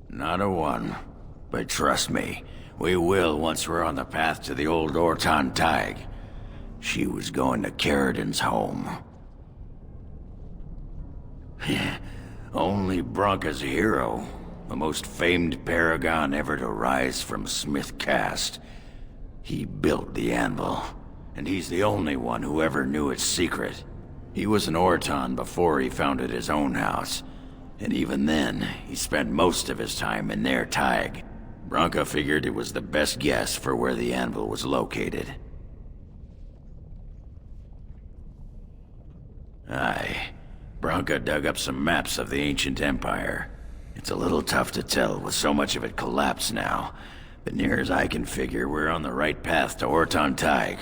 Not a one. But trust me, we will once we're on the path to the old Orton Tig. She was going to Carrigan's home. Only Branka's a hero. The most famed Paragon ever to rise from Smith Caste. He built the anvil, and he's the only one who ever knew its secret. He was an Orton before he founded his own house. And even then, he spent most of his time in their Tig. Branka figured it was the best guess for where the anvil was located. Aye. Branka dug up some maps of the ancient empire. It's a little tough to tell with so much of it collapsed now, but near as I can figure, we're on the right path to Orton Tig.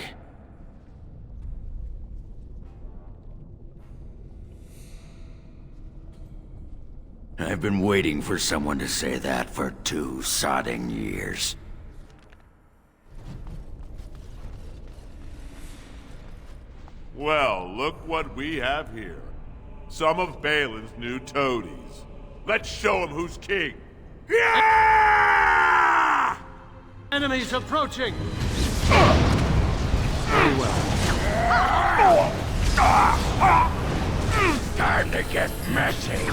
I've been waiting for someone to say that for 2 sodding years. Well, look what we have here. Some of Balin's new toadies. Let's show him who's king. Yeah! Enemies approaching! Very well. Time to get messy.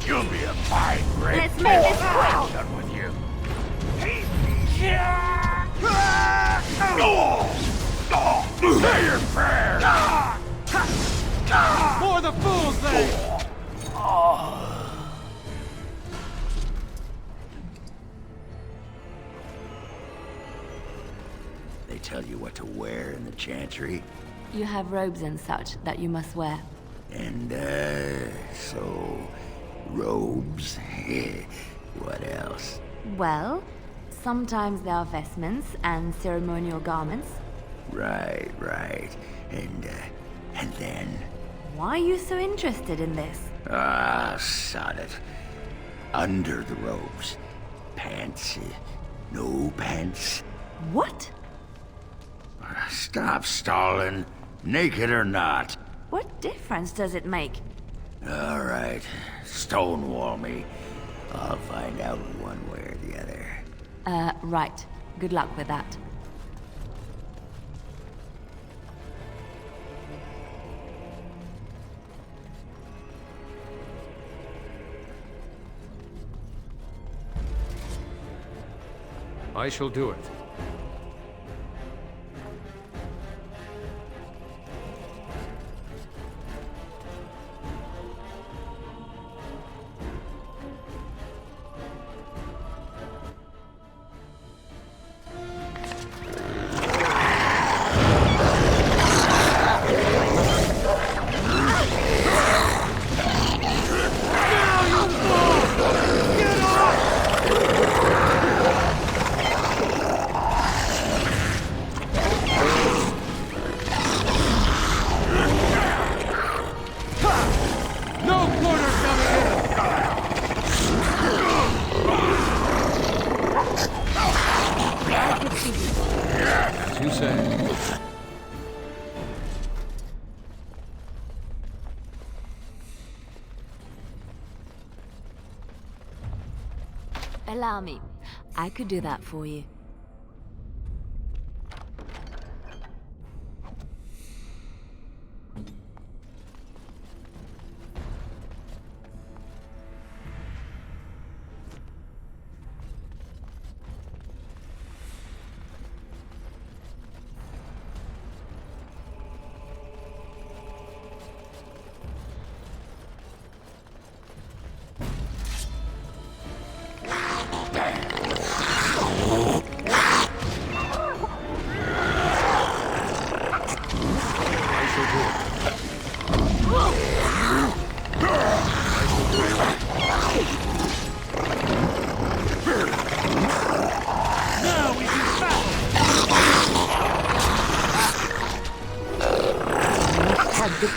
You'll be a fine great. Let's make this quick. Done with you. Say your prayers. For the fools, they! They tell you what to wear in the chantry? You have robes and such that you must wear. And, so... robes? What else? Well, sometimes there are vestments and ceremonial garments. Right. And then... Why are you so interested in this? Ah, sod it. Under the robes. Pants. No pants. What? Stop stalling. Naked or not. What difference does it make? All right. Stonewall me. I'll find out one way or the other. Right. Good luck with that. I shall do it. Allow me. I could do that for you.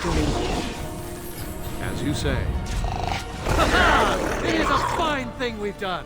victory. As you say. It is a fine thing we've done!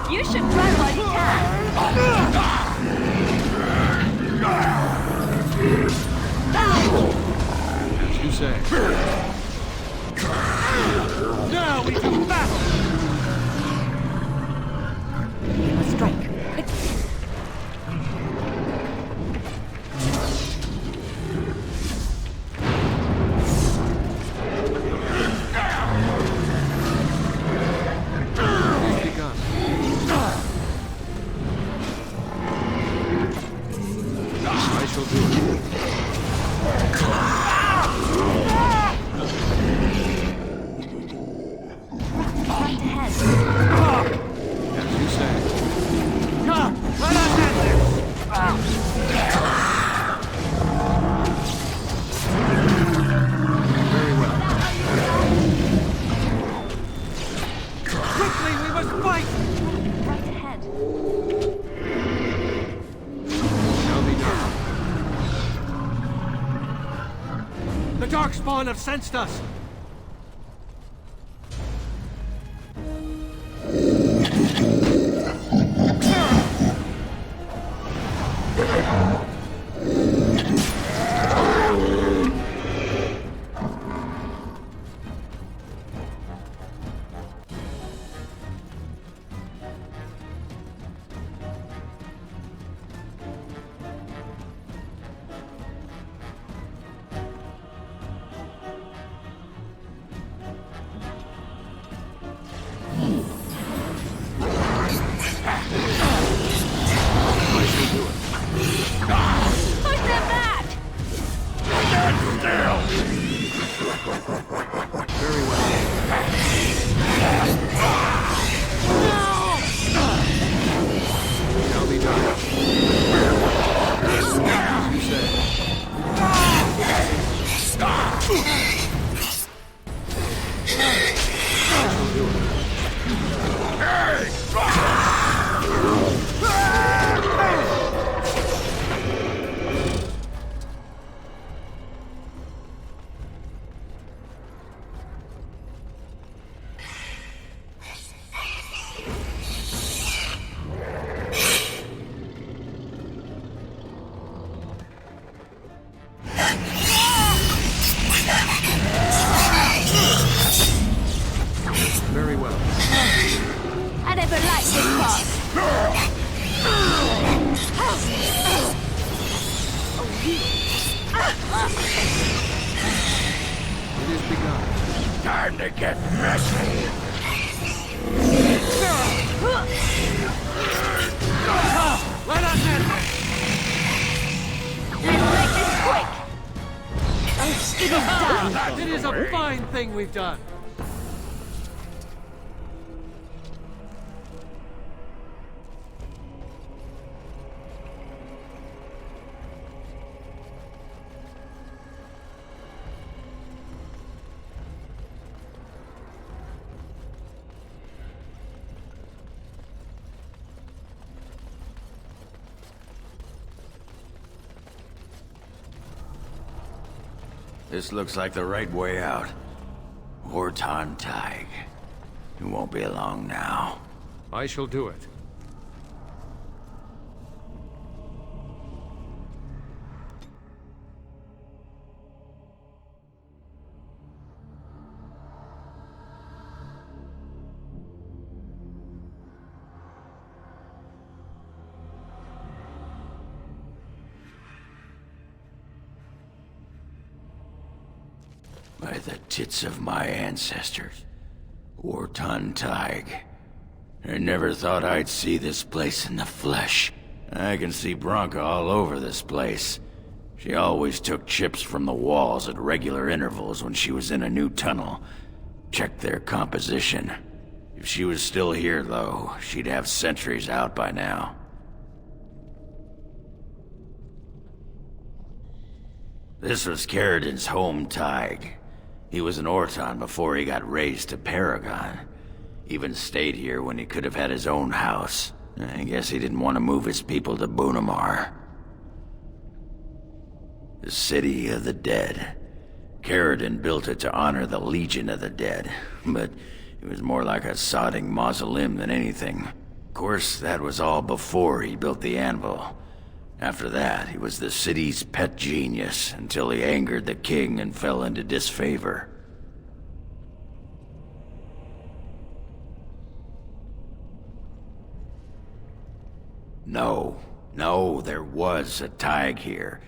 You should run while you can! As you say. Now we do battle! We must strike. Darkspawn have sensed us! Time to get messy. Let us in! Let's make this quick! It is done! It is a fine thing we've done! This looks like the right way out. Horton Tig. It won't be long now. I shall do it. By the tits of my ancestors. Horton Tig. I never thought I'd see this place in the flesh. I can see Bronca all over this place. She always took chips from the walls at regular intervals when she was in a new tunnel. Checked their composition. If she was still here, though, she'd have sentries out by now. This was Caridin's home Tig. He was an Orton before he got raised to Paragon. Even stayed here when he could have had his own house. I guess he didn't want to move his people to Bunamar. The City of the Dead. Caridin built it to honor the Legion of the Dead, but it was more like a sodding mausoleum than anything. Of course, that was all before he built the anvil. After that, he was the city's pet genius until he angered the king and fell into disfavor. No, there was a Tig here.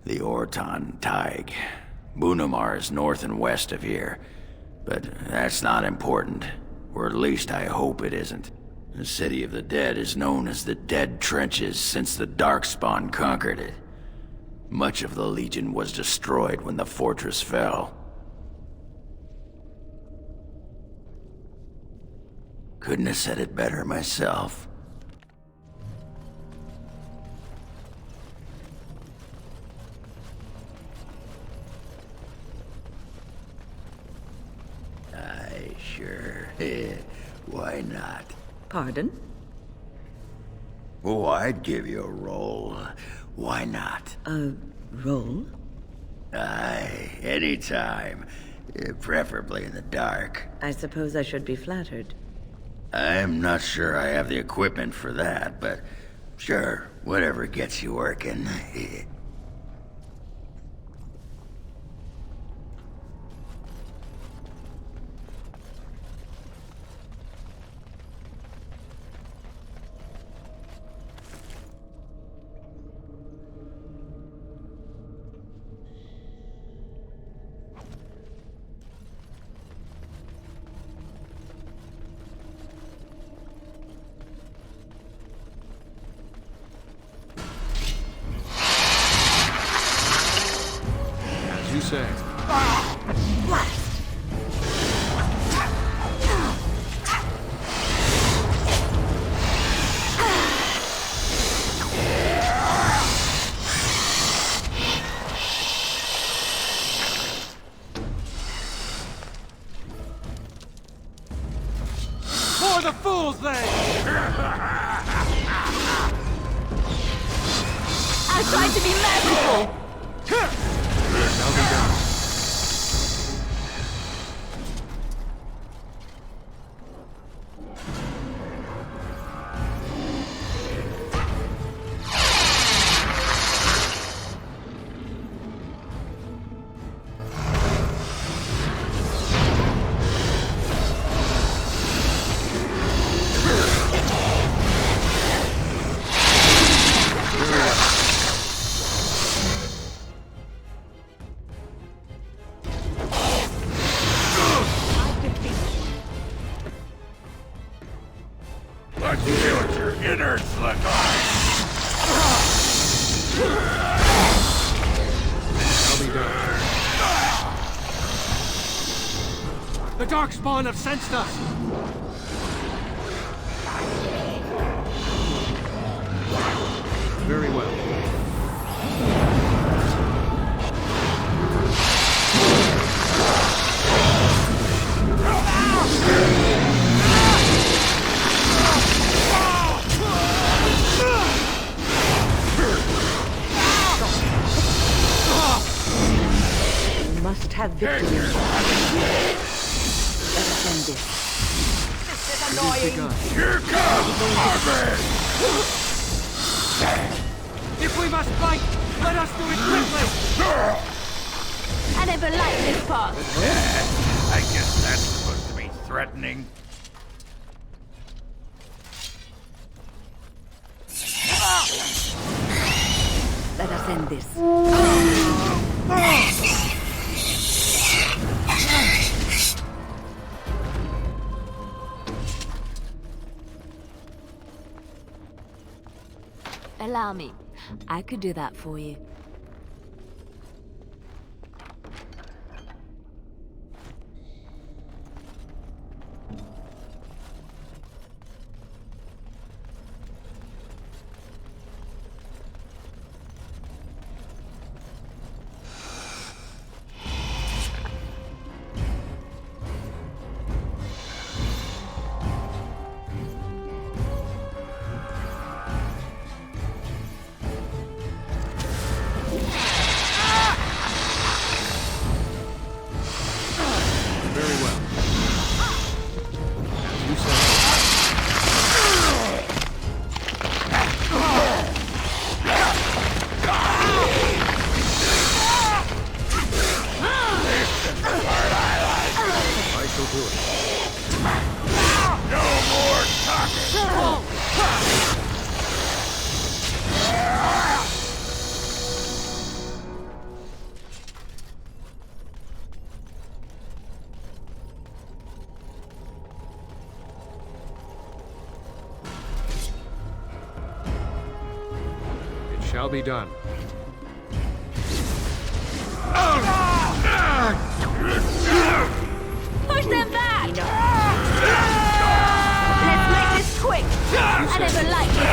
The Horton Tig. Bunamar is north and west of here. But that's not important. Or at least I hope it isn't. The City of the Dead is known as the Dead Trenches since the Darkspawn conquered it. Much of the Legion was destroyed when the fortress fell. Couldn't have said it better myself. Aye, sure. Why not? Pardon? Oh, I'd give you a roll. Why not? A roll? Aye, anytime. Preferably in the dark. I suppose I should be flattered. I'm not sure I have the equipment for that, but sure, whatever gets you working. You say. For the fools, then! I tried to be merciful! Shall be done. Let's see what your innards look like. Shall be done. The Darkspawn have sensed us! Very well. have victory. Let us end this. This is annoying! Here comes Harvard! If we must fight, let us do it quickly! I never liked this part. I guess that's supposed to be threatening. Let us end this. Allow me. I could do that for you. Shall be done. Push them back! Let's make this quick! I never liked this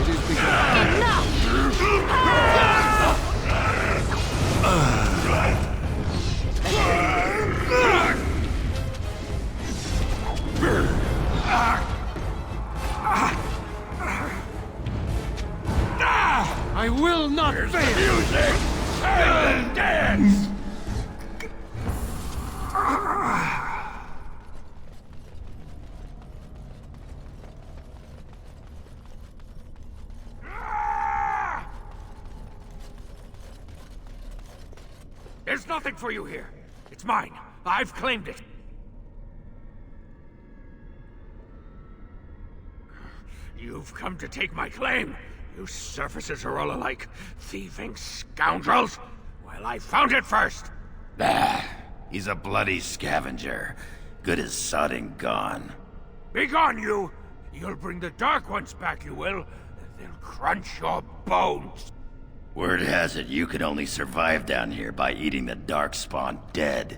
It is begun. Enough! I will not fail! Music! And dance! There's nothing for you here. It's mine. I've claimed it. You've come to take my claim. You surfaces are all alike. Thieving scoundrels. Well, I found it first. Bah, he's a bloody scavenger. Good as sodding gone. Be gone, you! You'll bring the Dark Ones back, you will. They'll crunch your bones. Word has it you could only survive down here by eating the Darkspawn dead.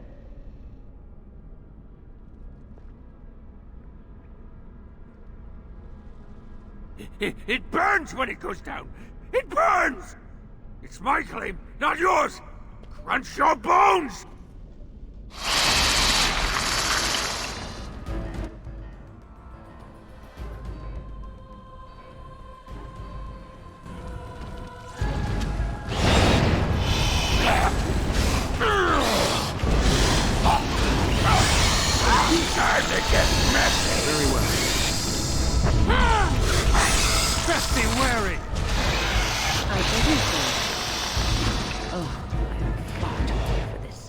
It burns when it goes down. It burns! It's my claim, not yours. Crunch your bones! Time to get messy! Very well. Best be wary! I believe so. Oh, I am far too old for this.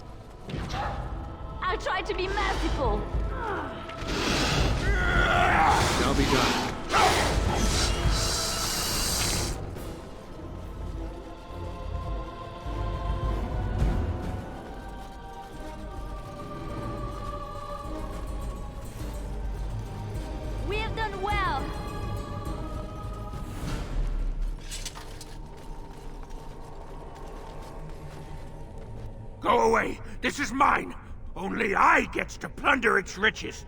I tried to be merciful. Shall be done. We have done well. Go away! This is mine! Only I gets to plunder its riches!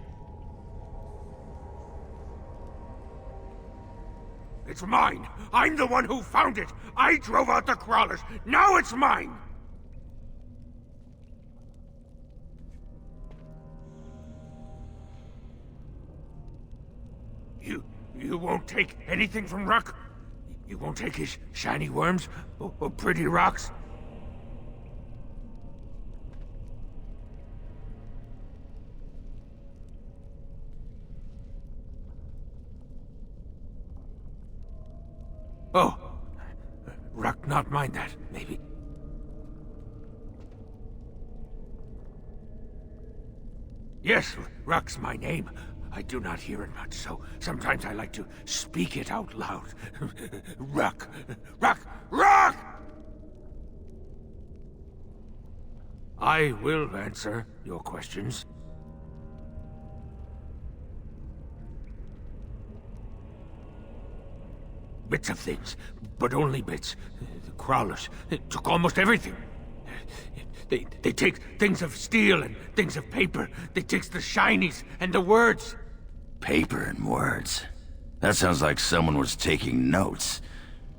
It's mine! I'm the one who found it! I drove out the crawlers! Now it's mine! You won't take anything from Ruck? You won't take his shiny worms or pretty rocks? Oh, Ruck not mind that, maybe. Yes, Ruck's my name. I do not hear it much, so sometimes I like to speak it out loud. Ruck! Ruck! Ruck! I will answer your questions. Bits of things, but only bits. The crawlers took almost everything. They take things of steel and things of paper. They takes the shinies and the words. Paper and words? That sounds like someone was taking notes.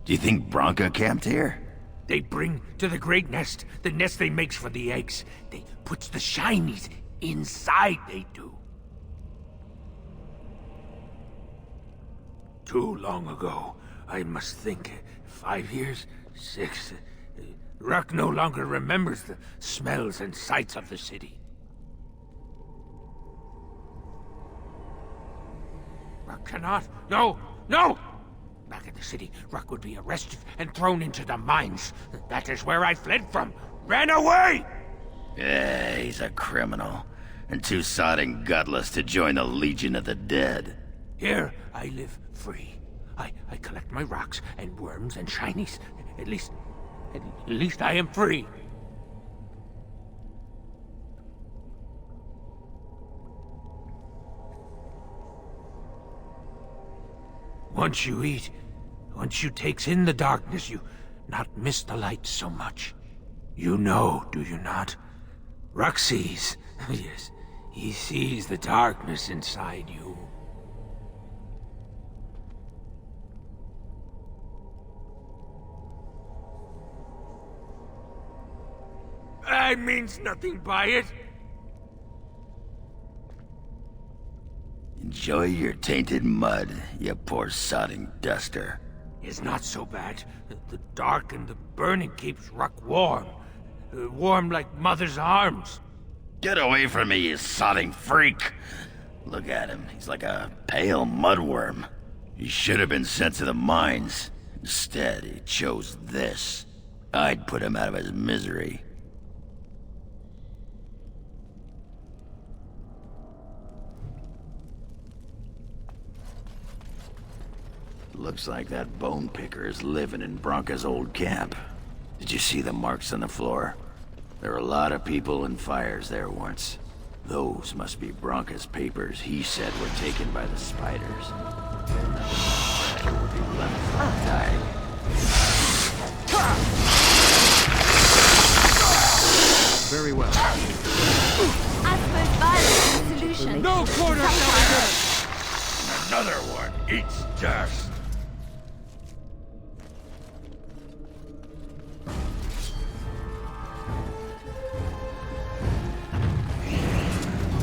Do you think Branka camped here? They bring to the great nest, the nest they makes for the eggs. They puts the shinies inside, they do. Too long ago, I must think. 5 years? 6? Ruck no longer remembers the smells and sights of the city. Ruck cannot. No! No! Back in the city, Ruck would be arrested and thrown into the mines. That is where I fled from. Ran away! Yeah, he's a criminal. And too sodding gutless to join the Legion of the Dead. Here, I live free. I collect my rocks and worms and shinies. At least I am free. Once you eat, once you takes in the darkness, you not miss the light so much. You know, do you not? Ruck sees. Yes, he sees the darkness inside you. I means nothing by it. Enjoy your tainted mud, you poor sodding duster. It's not so bad. The dark and the burning keeps Ruck warm. Warm like mother's arms. Get away from me, you sodding freak! Look at him. He's like a pale mudworm. He should have been sent to the mines. Instead, he chose this. I'd put him out of his misery. Looks like that bone picker is living in Branka's old camp. Did you see the marks on the floor? There were a lot of people and fires there once. Those must be Branka's papers he said were taken by the spiders. There would be left for a tag. Very well. I suppose violence is the solution. No quarter Another one eats dust.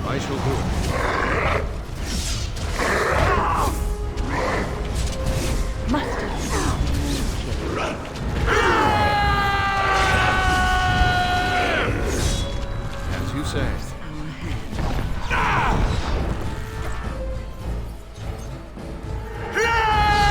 I shall do it. As you say. Yeah!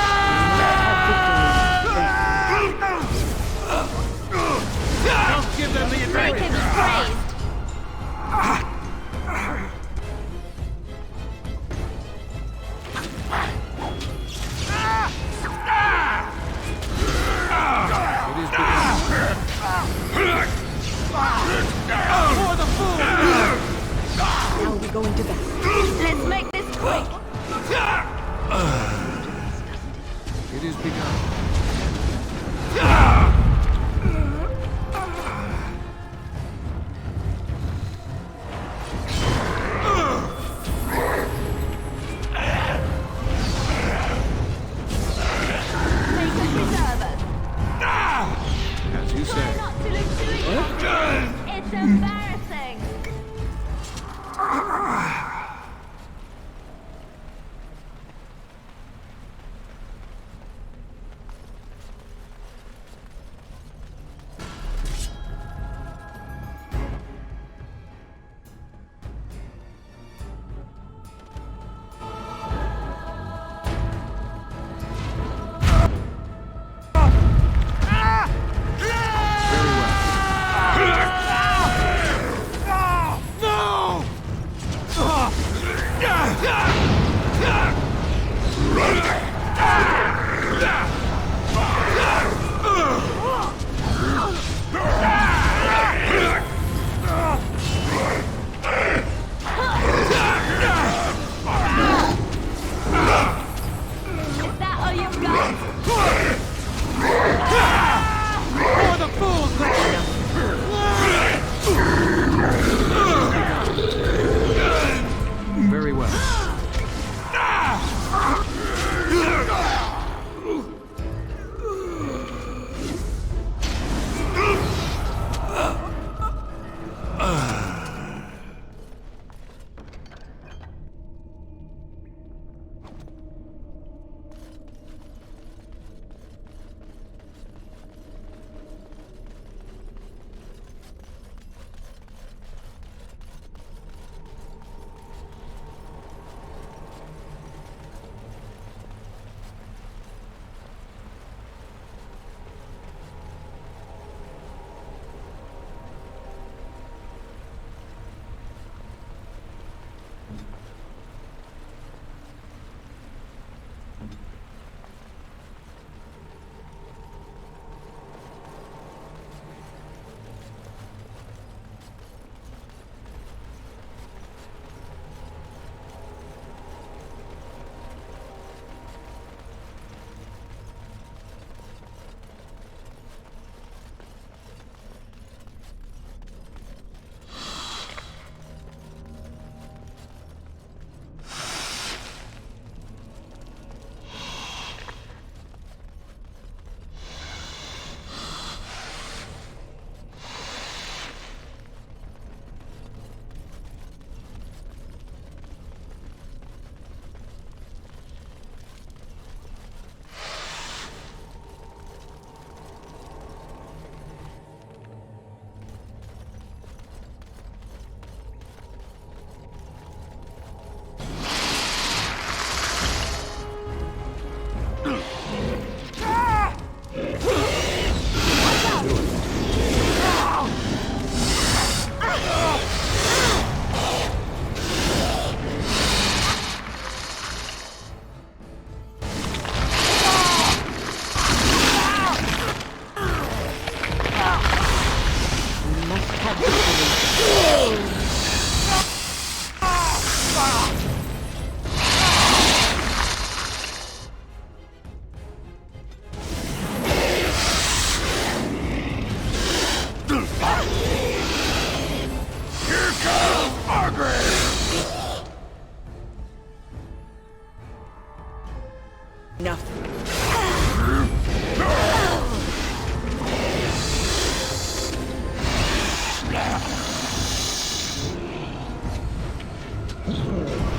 Enough.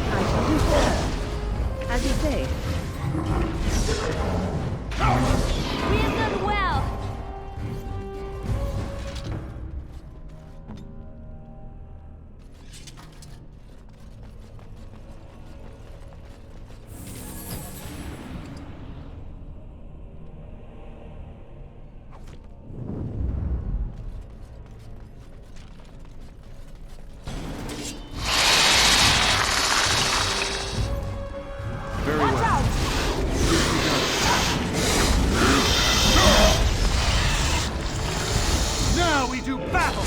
I shall do so. As you say. We have done well. Very well. Now we do battle!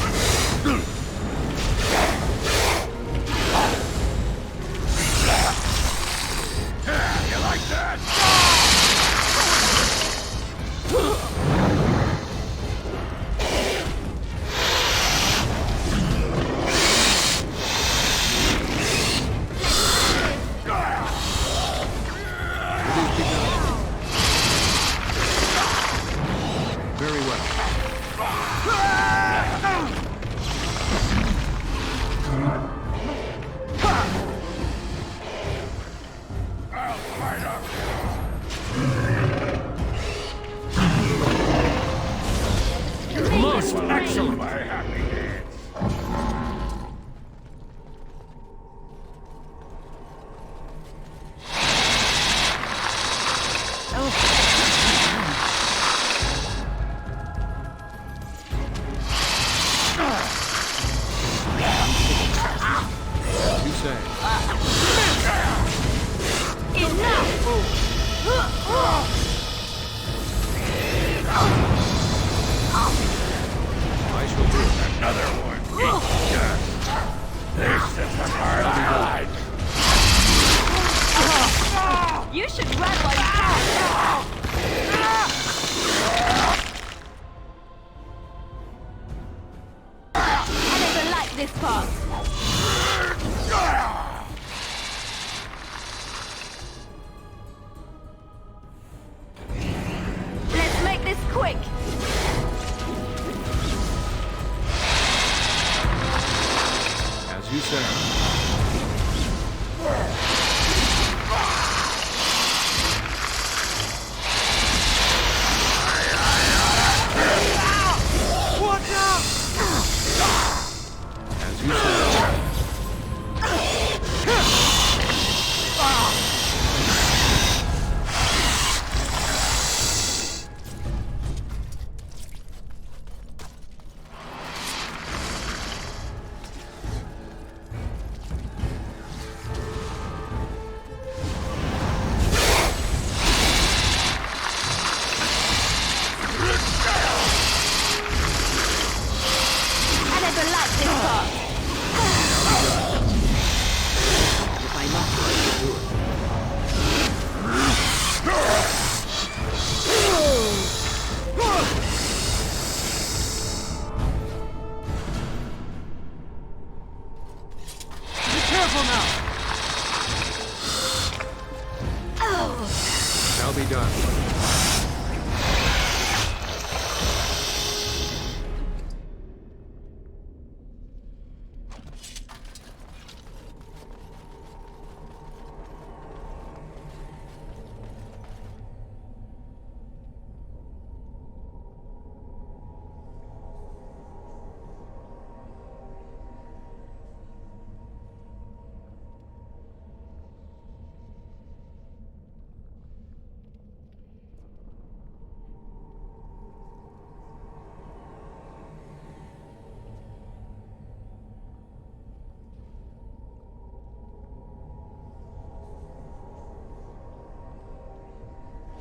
You like that? Very well. Most excellent! You say. I shall do Another one. This is the part I like. You should run while you can. I never liked this part. Let's make this quick. As you say. Watch out! As you say. I never liked this part. If I must, I shall do it. Be careful now! Shall be done.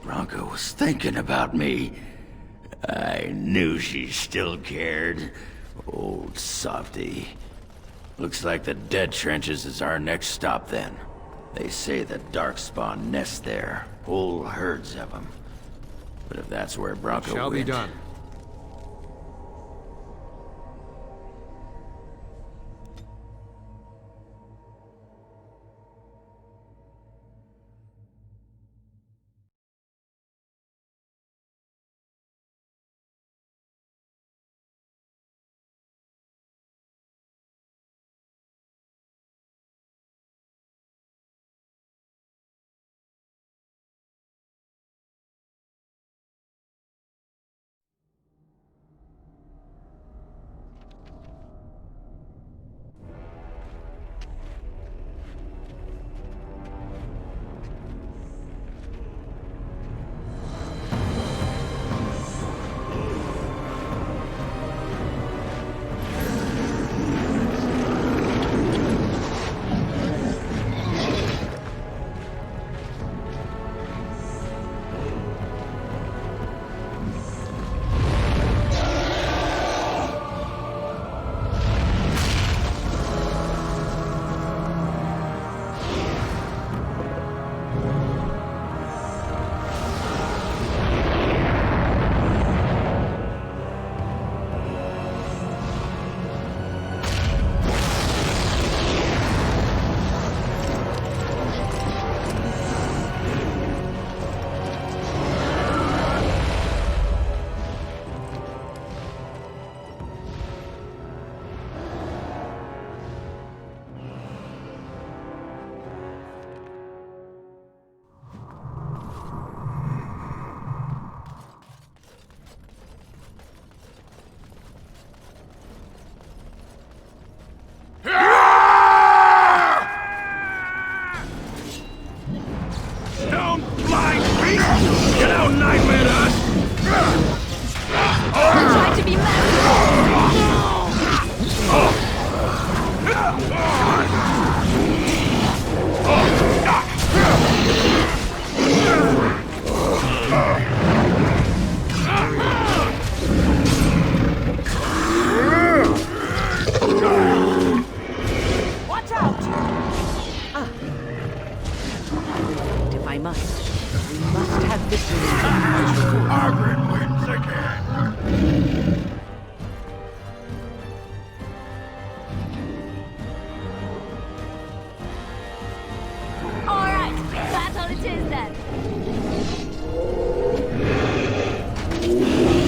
Bronca was thinking about me. I knew she still cared. Old softy. Looks like the Dead Trenches is our next stop then. They say the Darkspawn nest there. Whole herds of them. But if that's where Bronca Shall be went, done. You know, nightmare us! Try to be Watch out! If I must, we must have victory. Margaret wins again. Alright, that's all it is then.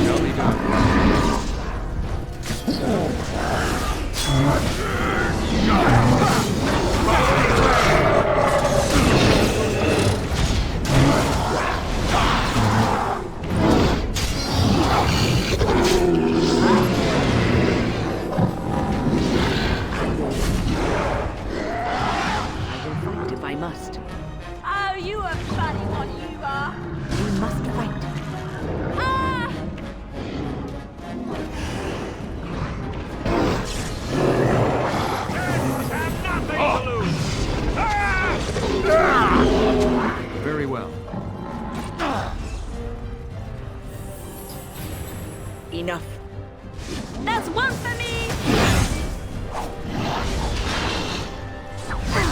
Shall be done. If I must, Oh, you are funny, what you are. we must fight. Ah! Very well. Enough. That's one for me!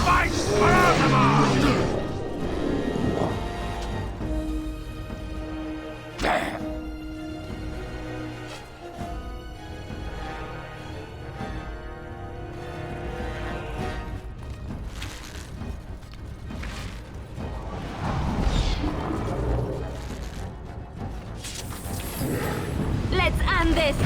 Fight for Archdemon! Let's end this!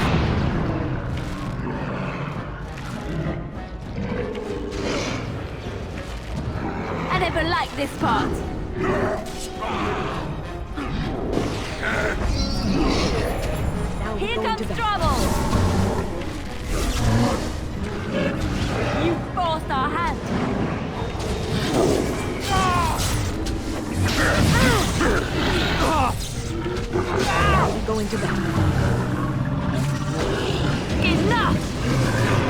I never liked this part. Now Here we're going to comes battle. trouble! You forced our hand. Now we're going to battle. Enough!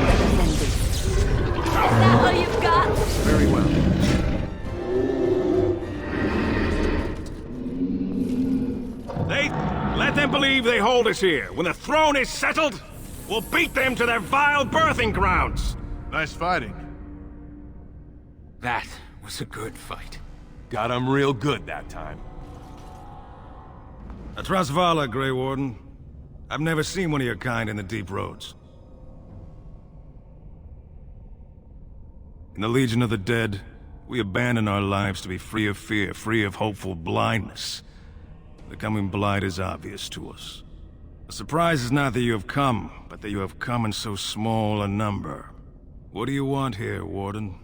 Let us end this. Is that all you've got? Very well. Let them believe they hold us here. When the throne is settled, we'll beat them to their vile birthing grounds. Nice fighting. That was a good fight. Got 'em real good that time. A Trasvala, Grey Warden. I've never seen one of your kind in the deep roads. In the Legion of the Dead, we abandon our lives to be free of fear, free of hopeful blindness. The coming blight is obvious to us. The surprise is not that you have come, but that you have come in so small a number. What do you want here, Warden?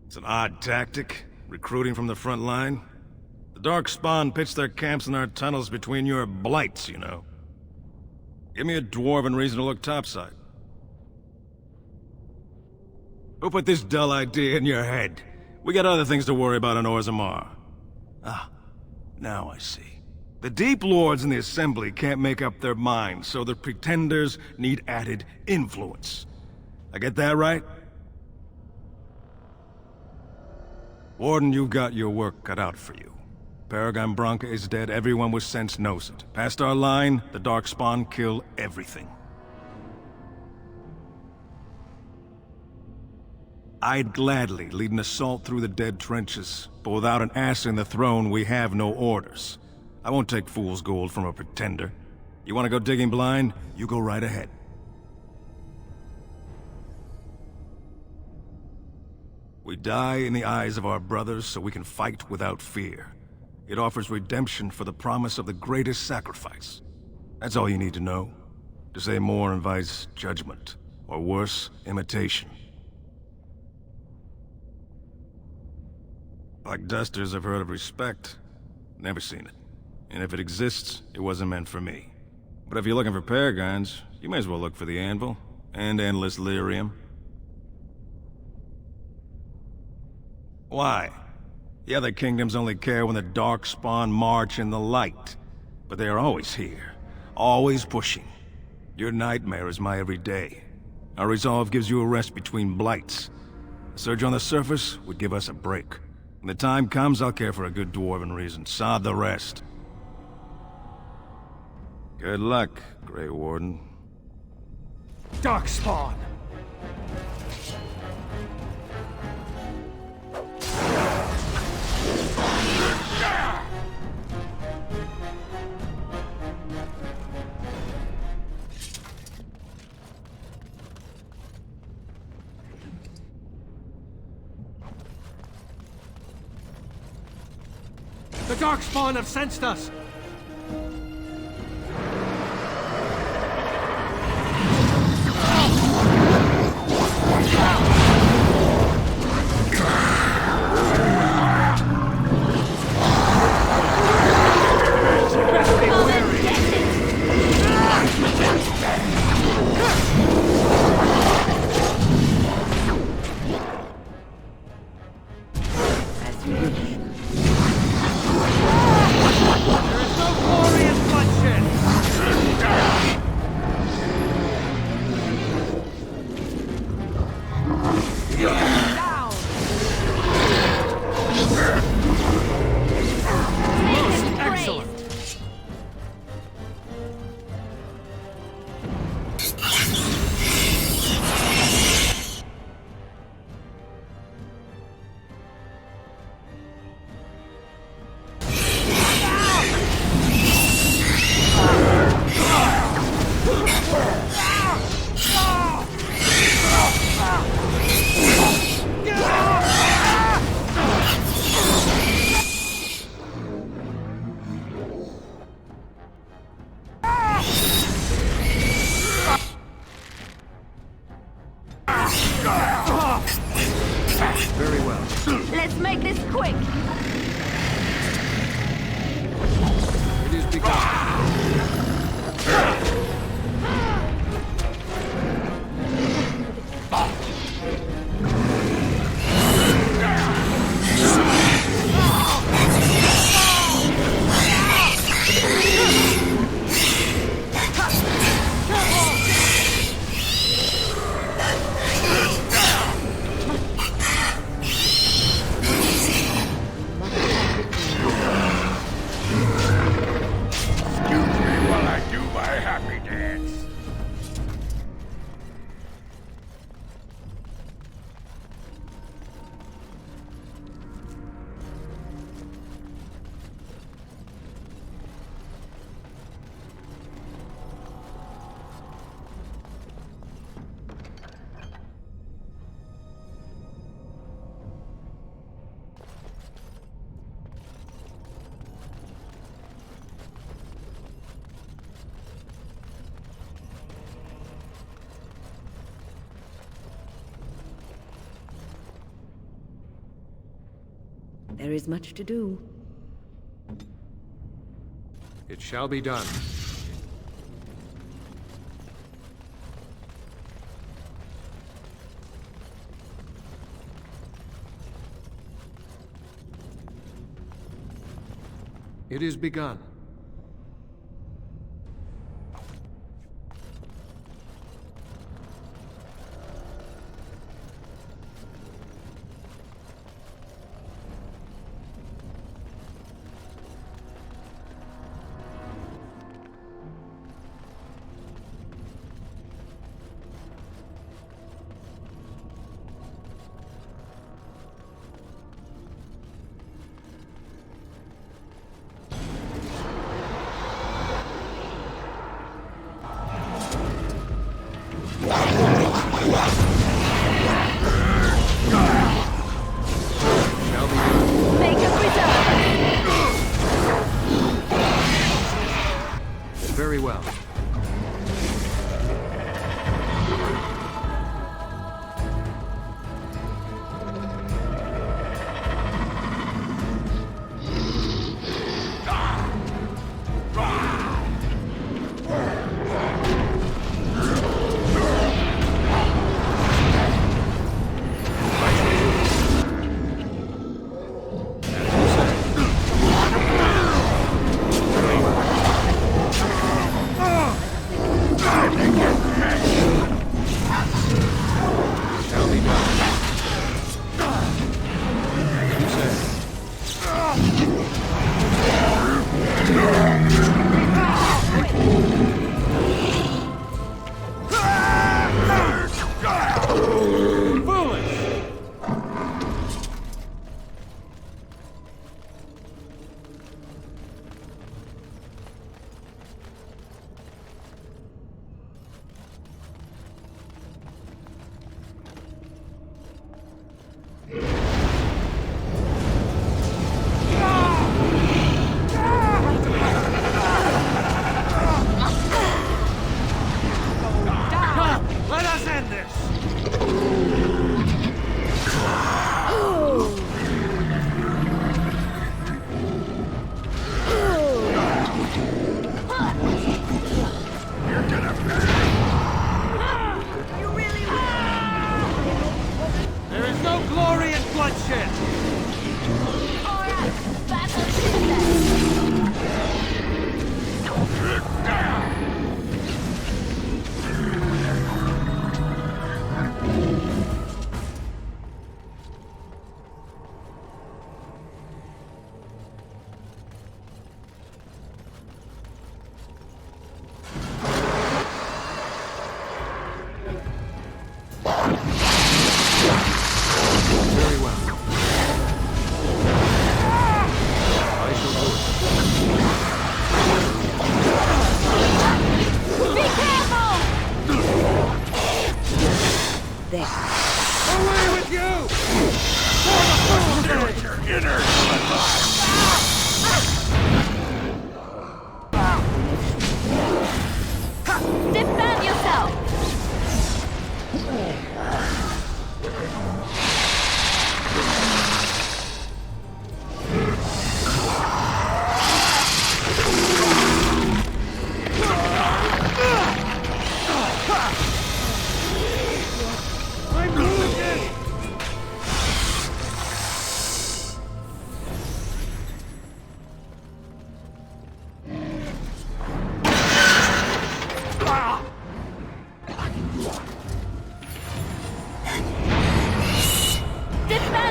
It's an odd tactic, recruiting from the front line. The Darkspawn pitch their camps in our tunnels between your blights, you know. Give me a dwarven reason to look topside. Who put this dull idea in your head? We got other things to worry about in Orzammar. Ah, now I see. The Deep Lords in the Assembly can't make up their minds, so the Pretenders need added influence. I get that right? Warden, you've got your work cut out for you. Paragon Branca is dead, everyone with sense knows it. Past our line, the Darkspawn kill everything. I'd gladly lead an assault through the dead trenches, but without an ass in the throne, we have no orders. I won't take fool's gold from a pretender. You want to go digging blind? You go right ahead. We die in the eyes of our brothers so we can fight without fear. It offers redemption for the promise of the greatest sacrifice. That's all you need to know. To say more invites judgment, or worse, imitation. Like dusters, I've heard of respect. Never seen it. And if it exists, it wasn't meant for me. But if you're looking for paragons, you may as well look for the anvil, and endless lyrium. Why? The other kingdoms only care when the Darkspawn march in the light. But they are always here, always pushing. Your nightmare is my everyday. Our resolve gives you a rest between blights. A surge on the surface would give us a break. When the time comes, I'll care for a good dwarven reason. Sod the rest. Good luck, Grey Warden. Darkspawn! The Darkspawn have sensed us! Very well. Let's make this quick. It is begun. There is much to do. It shall be done. It is begun.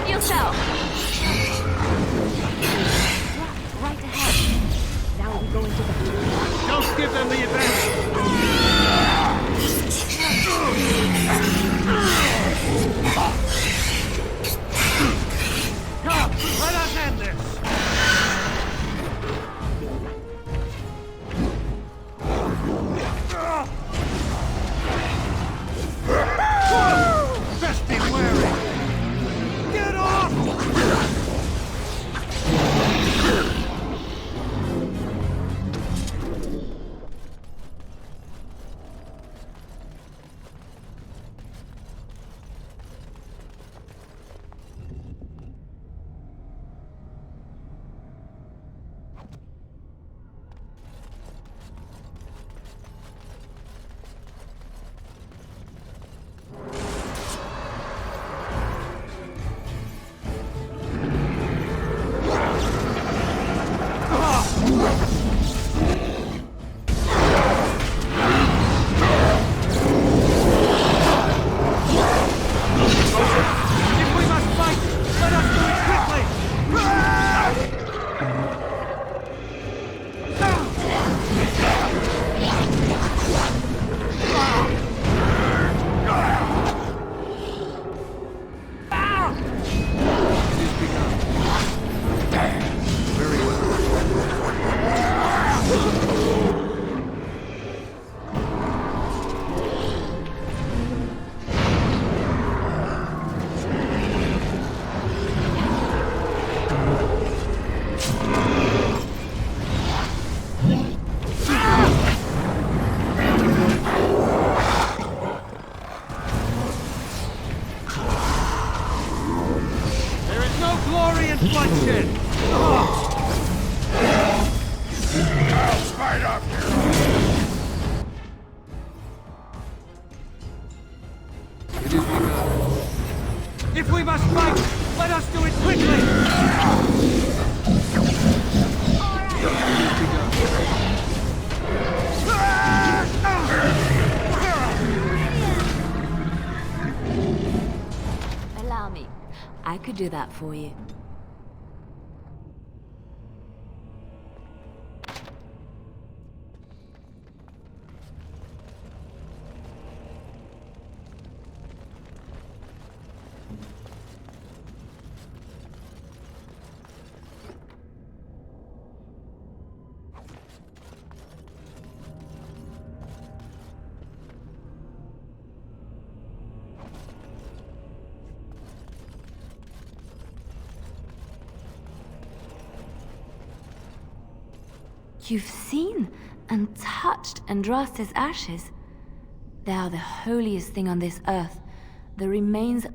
on yourself! Yeah, right ahead. Now we go into the... Don't give them the advantage! Come, let us end this! Best be wary! Get off! If we must fight, let us do it quickly! Allow me. I could do that for you. You've seen and touched Andraste's ashes. They are the holiest thing on this earth. The remains...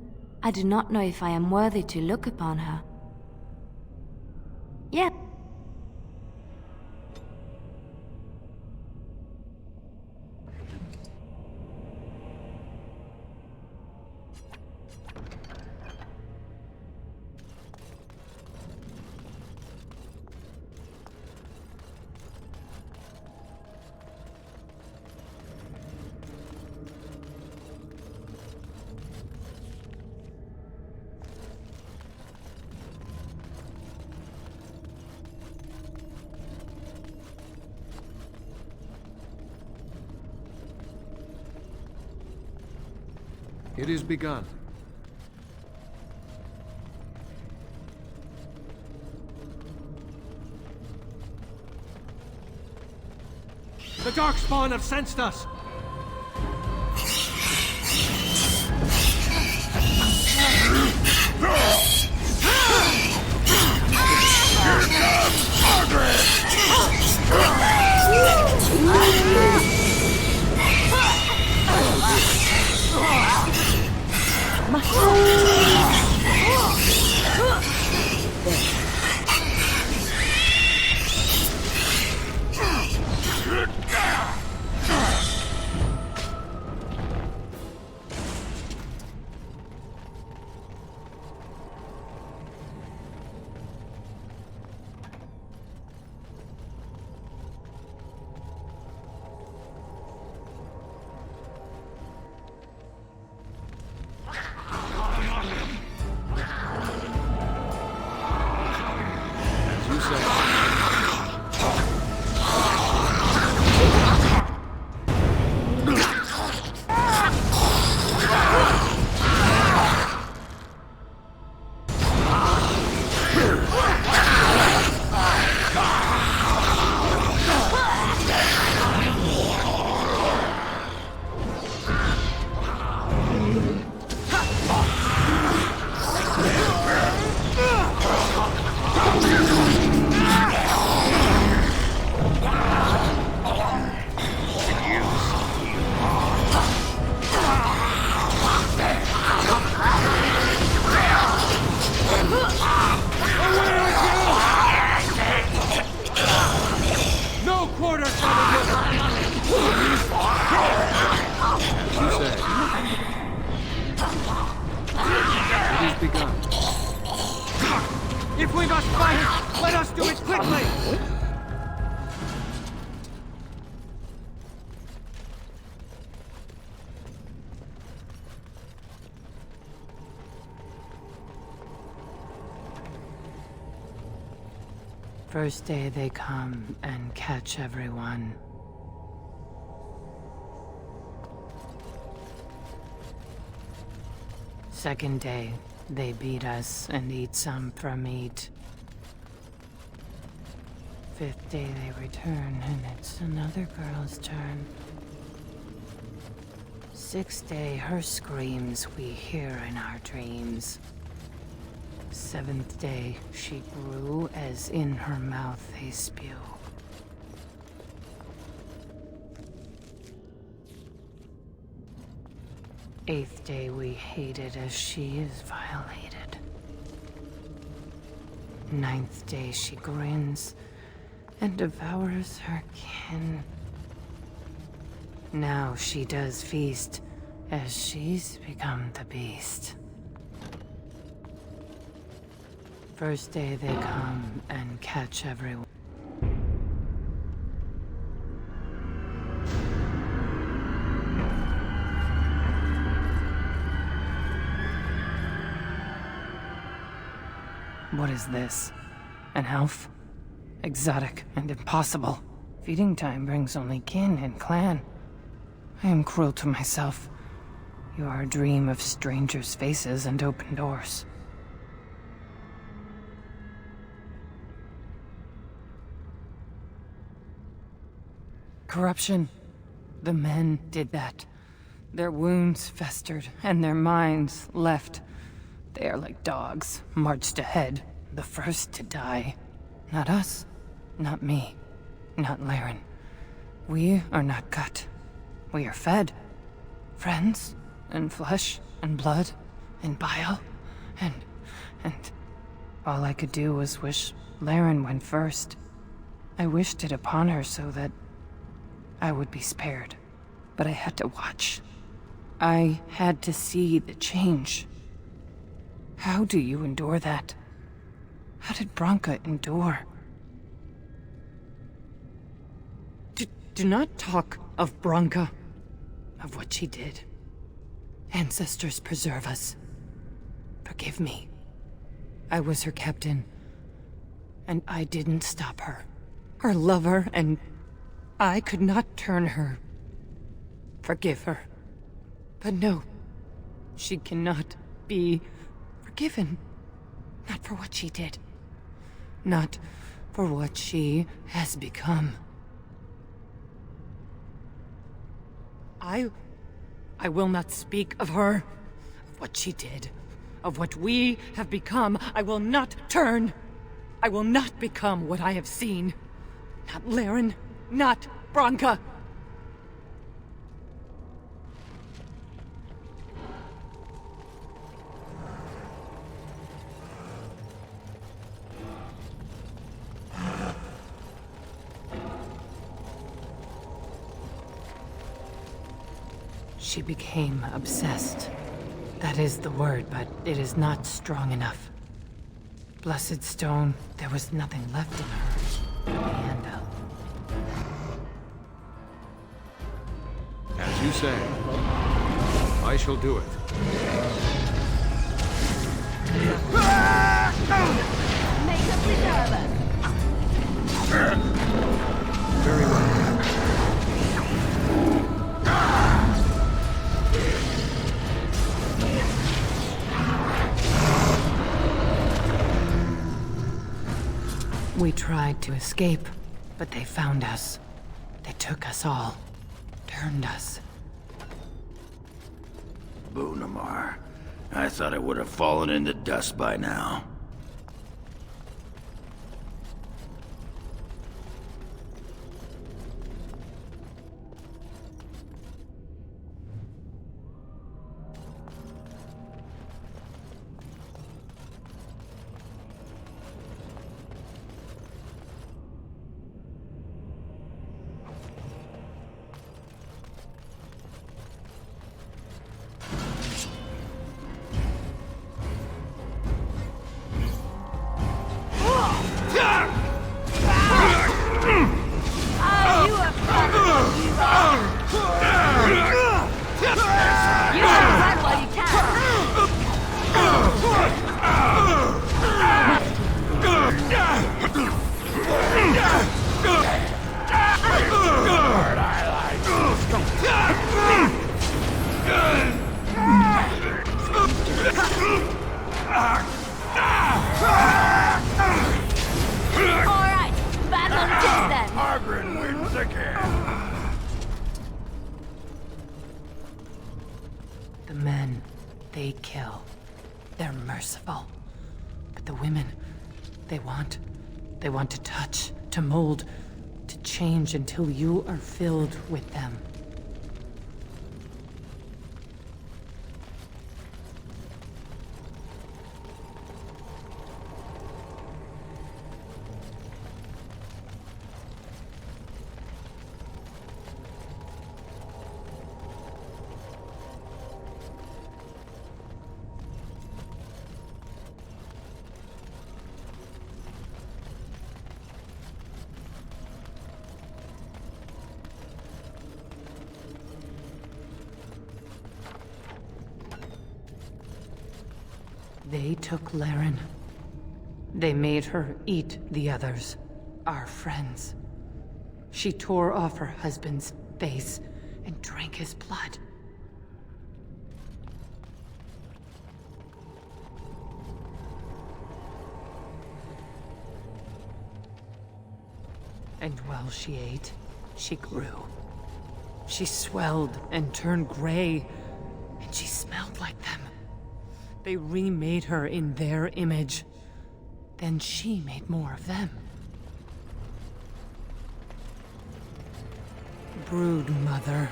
I do not know if I am worthy to look upon her. Yet. It is begun. The Darkspawn have sensed us! No quarter shall be given! As you say. It is begun. If we must fight, let us do it quickly! First day they come and catch everyone. Second day, they beat us and eat some for meat. Fifth day they return and it's another girl's turn. Sixth day, her screams we hear in our dreams. Seventh day, she grew as in her mouth they spew. Eighth day, we hated as she is violated. Ninth day, she grins and devours her kin. Now she does feast as she's become the beast. First day they come and catch everyone. What is this? An elf? Exotic and impossible. Feeding time brings only kin and clan. I am cruel to myself. You are a dream of strangers' faces and open doors. Corruption. The men did that. Their wounds festered, and their minds left. They are like dogs, marched ahead, the first to die. Not us, not me, not Laren. We are not cut. We are fed. Friends, and flesh, and blood, and bile, and all I could do was wish Laren went first. I wished it upon her so that I would be spared, but I had to watch. I had to see the change. How do you endure that? How did Branka endure? Do not talk of Branka, of what she did. Ancestors preserve us. Forgive me. I was her captain, and I didn't stop her. Her lover, and I could not turn her. Forgive her. But no, she cannot be forgiven. Not for what she did. Not for what she has become. I will not speak of her, of what she did, of what we have become. I will not turn. I will not become what I have seen. Not Laren. Not Branka! She became obsessed. That is the word, but it is not strong enough. Blessed stone, there was nothing left in her but the handle. As you say. I shall do it. Make a preserver. We tried to escape, but they found us. They took us all. Turned us. Bunamar. I thought it would have fallen into dust by now. The men, they kill. They're merciful. But the women, they want to touch, to mold, to change until you are filled with them. They took Laren. They made her eat the others, our friends. She tore off her husband's face and drank his blood. And while she ate, she grew. She swelled and turned gray, and she smelled like them. They remade her in their image. Then she made more of them. Brood Mother.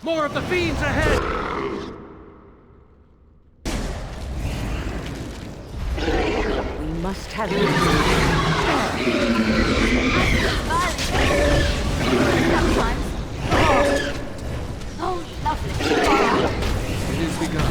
More of the fiends ahead! We must have Oh, lovely. It is begun.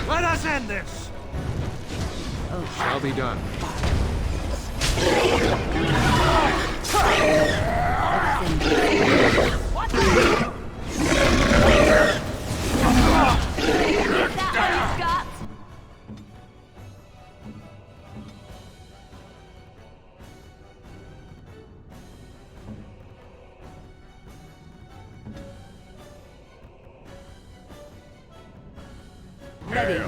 Let us end this! Shall be done. Ready.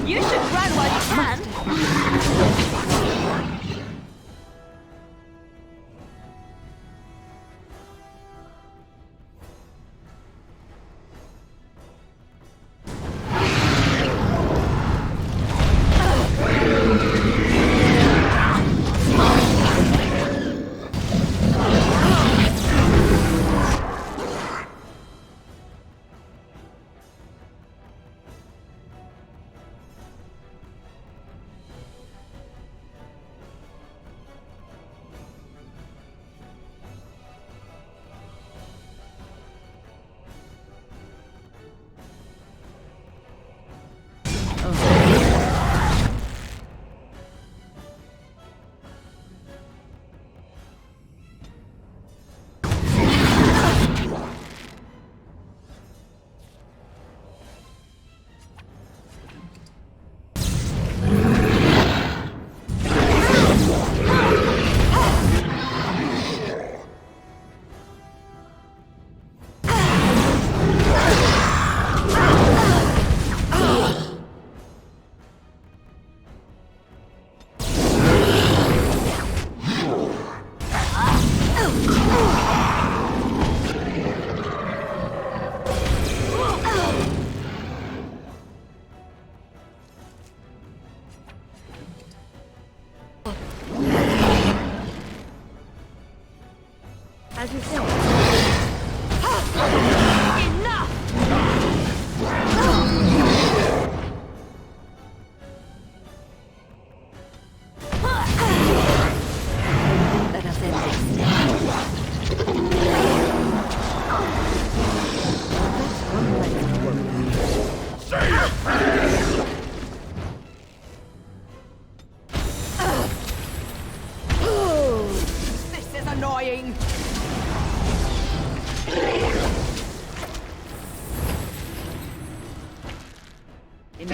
You should run while you can. As you say. Enough! Let us end this. Say your prayers! This is annoying! I'm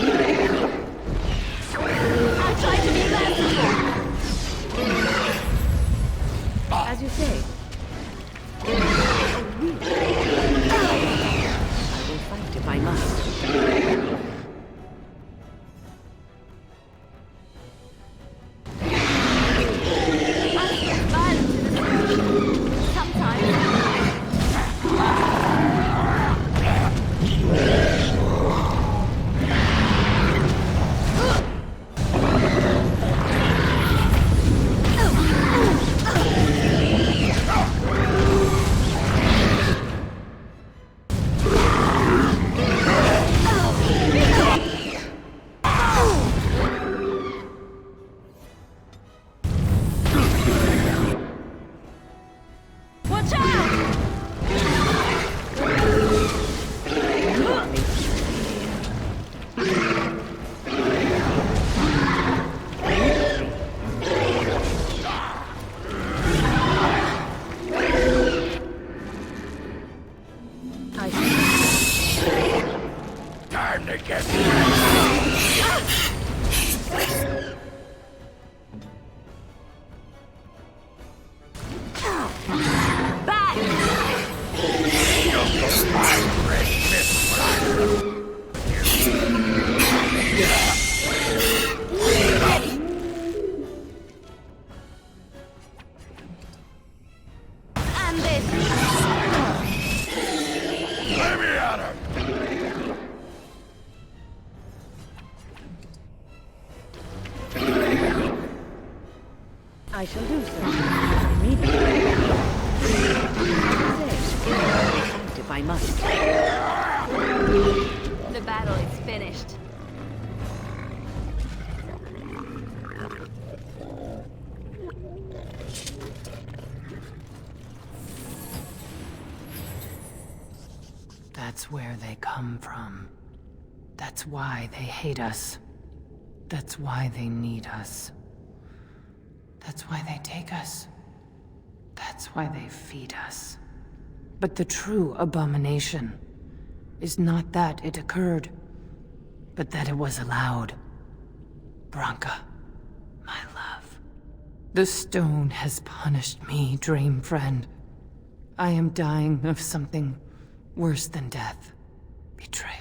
trying to be merciful. As you say. I will fight if I must. Time to get I shall do so. Immediately. If I must. The battle is finished. That's where they come from. That's why they hate us. That's why they need us. That's why they take us. That's why they feed us. But the true abomination is not that it occurred, but that it was allowed. Branka, my love. The stone has punished me, dream friend. I am dying of something worse than death. Betrayal.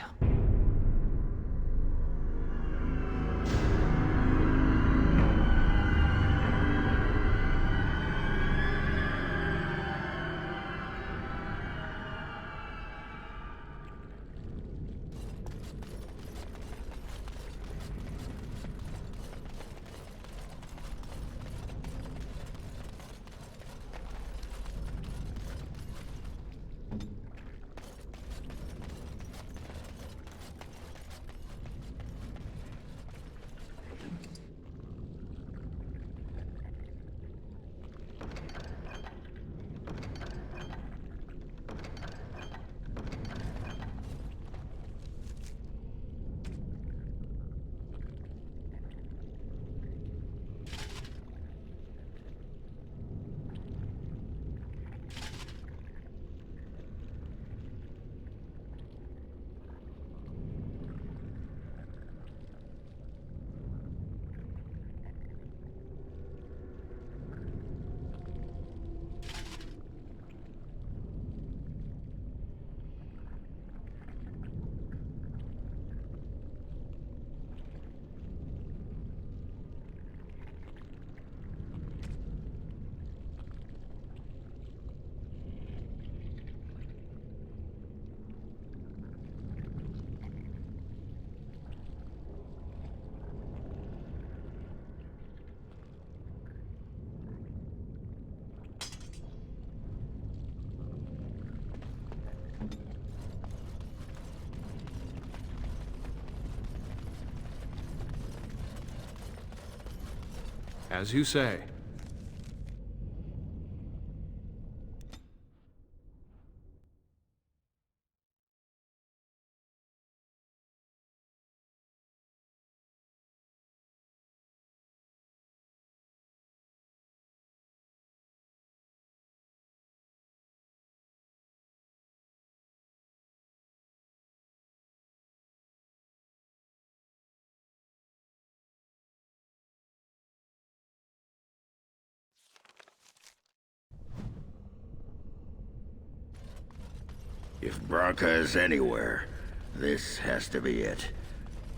As you say. If Branka is anywhere, this has to be it.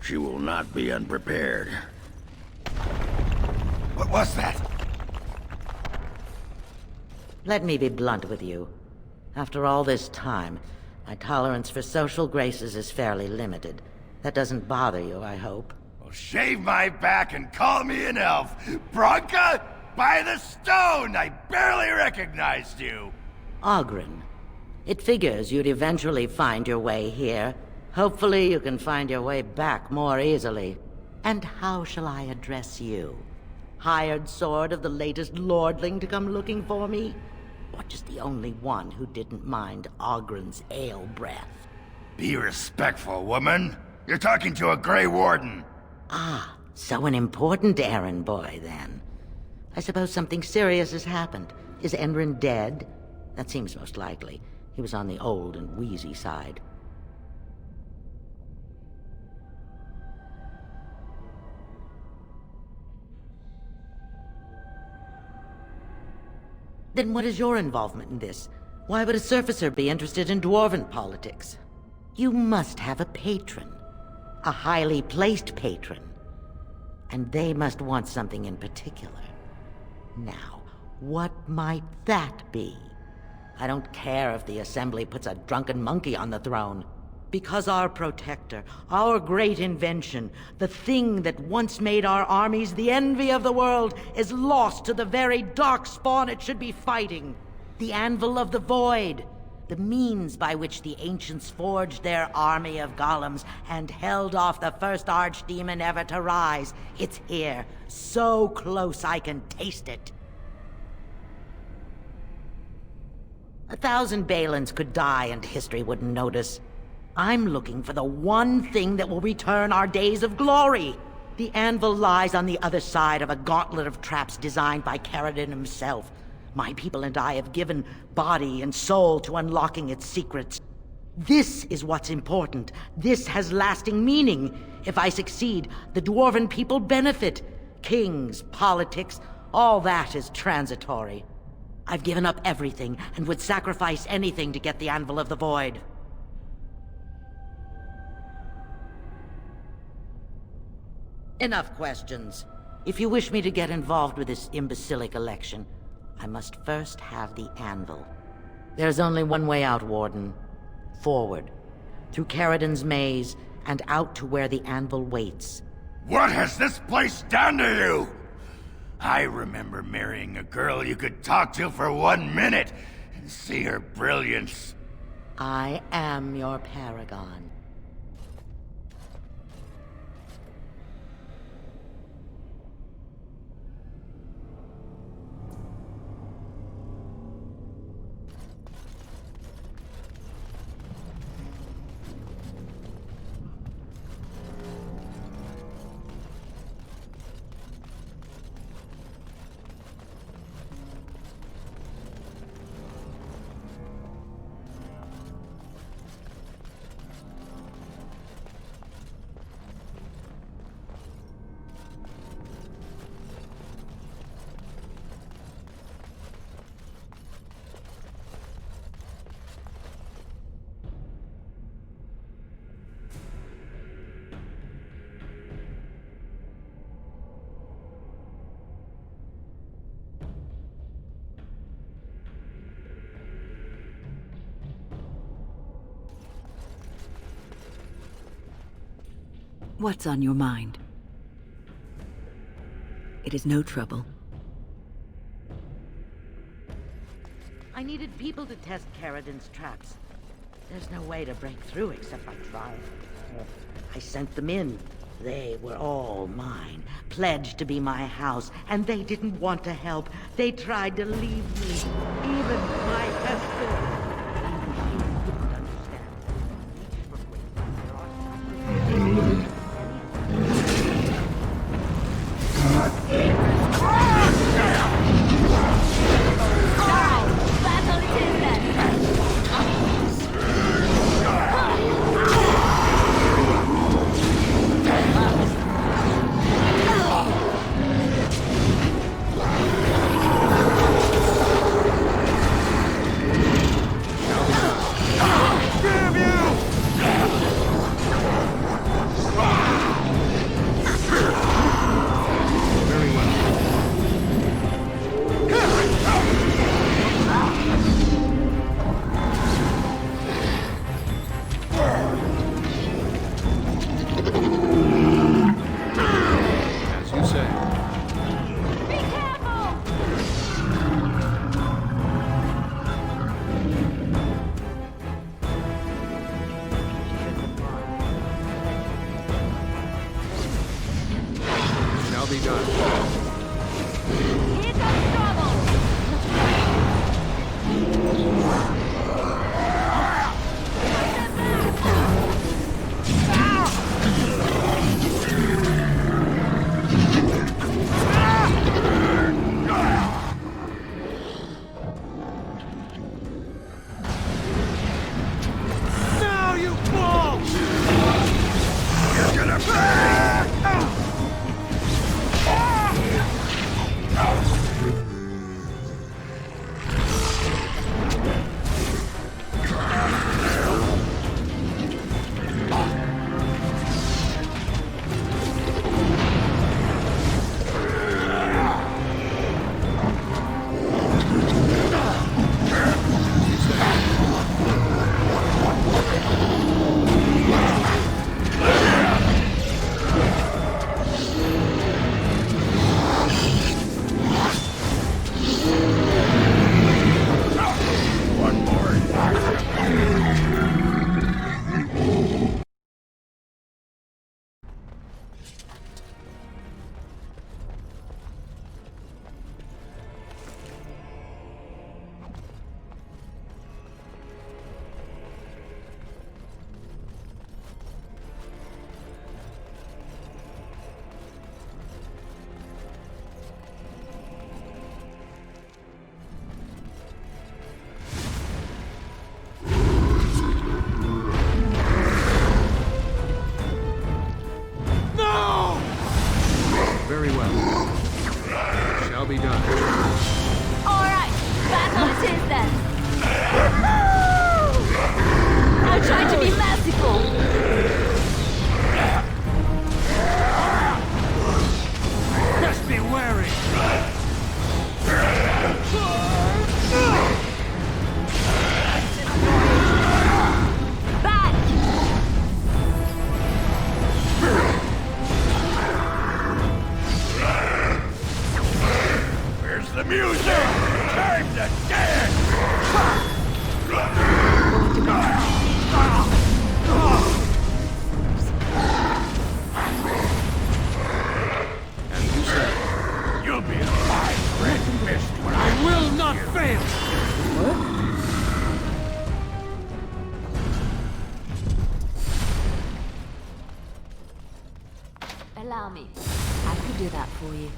She will not be unprepared. What was that? Let me be blunt with you. After all this time, my tolerance for social graces is fairly limited. That doesn't bother you, I hope. Well, shave my back and call me an elf. Branka? By the stone! I barely recognized you! Oghren. It figures you'd eventually find your way here. Hopefully you can find your way back more easily. And how shall I address you? Hired sword of the latest lordling to come looking for me? Or just the only one who didn't mind Oghren's ale breath? Be respectful, woman. You're talking to a Grey Warden. Ah, so an important errand boy, then. I suppose something serious has happened. Is Enrin dead? That seems most likely. He was on the old and wheezy side. Then what is your involvement in this? Why would a surfacer be interested in dwarven politics? You must have a patron. A highly placed patron. And they must want something in particular. Now, what might that be? I don't care if the Assembly puts a drunken monkey on the throne. Because our protector, our great invention, the thing that once made our armies the envy of the world, is lost to the very Darkspawn it should be fighting. The Anvil of the Void. The means by which the ancients forged their army of golems and held off the first archdemon ever to rise. It's here, so close I can taste it. 1,000 Balins could die and history wouldn't notice. I'm looking for the one thing that will return our days of glory. The anvil lies on the other side of a gauntlet of traps designed by Ferelden himself. My people and I have given body and soul to unlocking its secrets. This is what's important. This has lasting meaning. If I succeed, the dwarven people benefit. Kings, politics, all that is transitory. I've given up everything and would sacrifice anything to get the Anvil of the Void. Enough questions. If you wish me to get involved with this imbecilic election, I must first have the Anvil. There's only one way out, Warden. Forward. Through Ferelden's maze, and out to where the Anvil waits. What has this place done to you? I remember marrying a girl you could talk to for 1 minute and see her brilliance. I am your Paragon. What's on your mind? It is no trouble. I needed people to test Ferelden's traps. There's no way to break through except by trying. I sent them in. They were all mine. pledged to be my house, and they didn't want to help. They tried to leave me. Even my husband. Very well. Shall be done. Alright, battle it is then. I'll try to be merciful. Just be wary. Back! Where's the music? Time to dance! As you say. You'll be my red mist when I will not fail! Allow me. I could do that for you.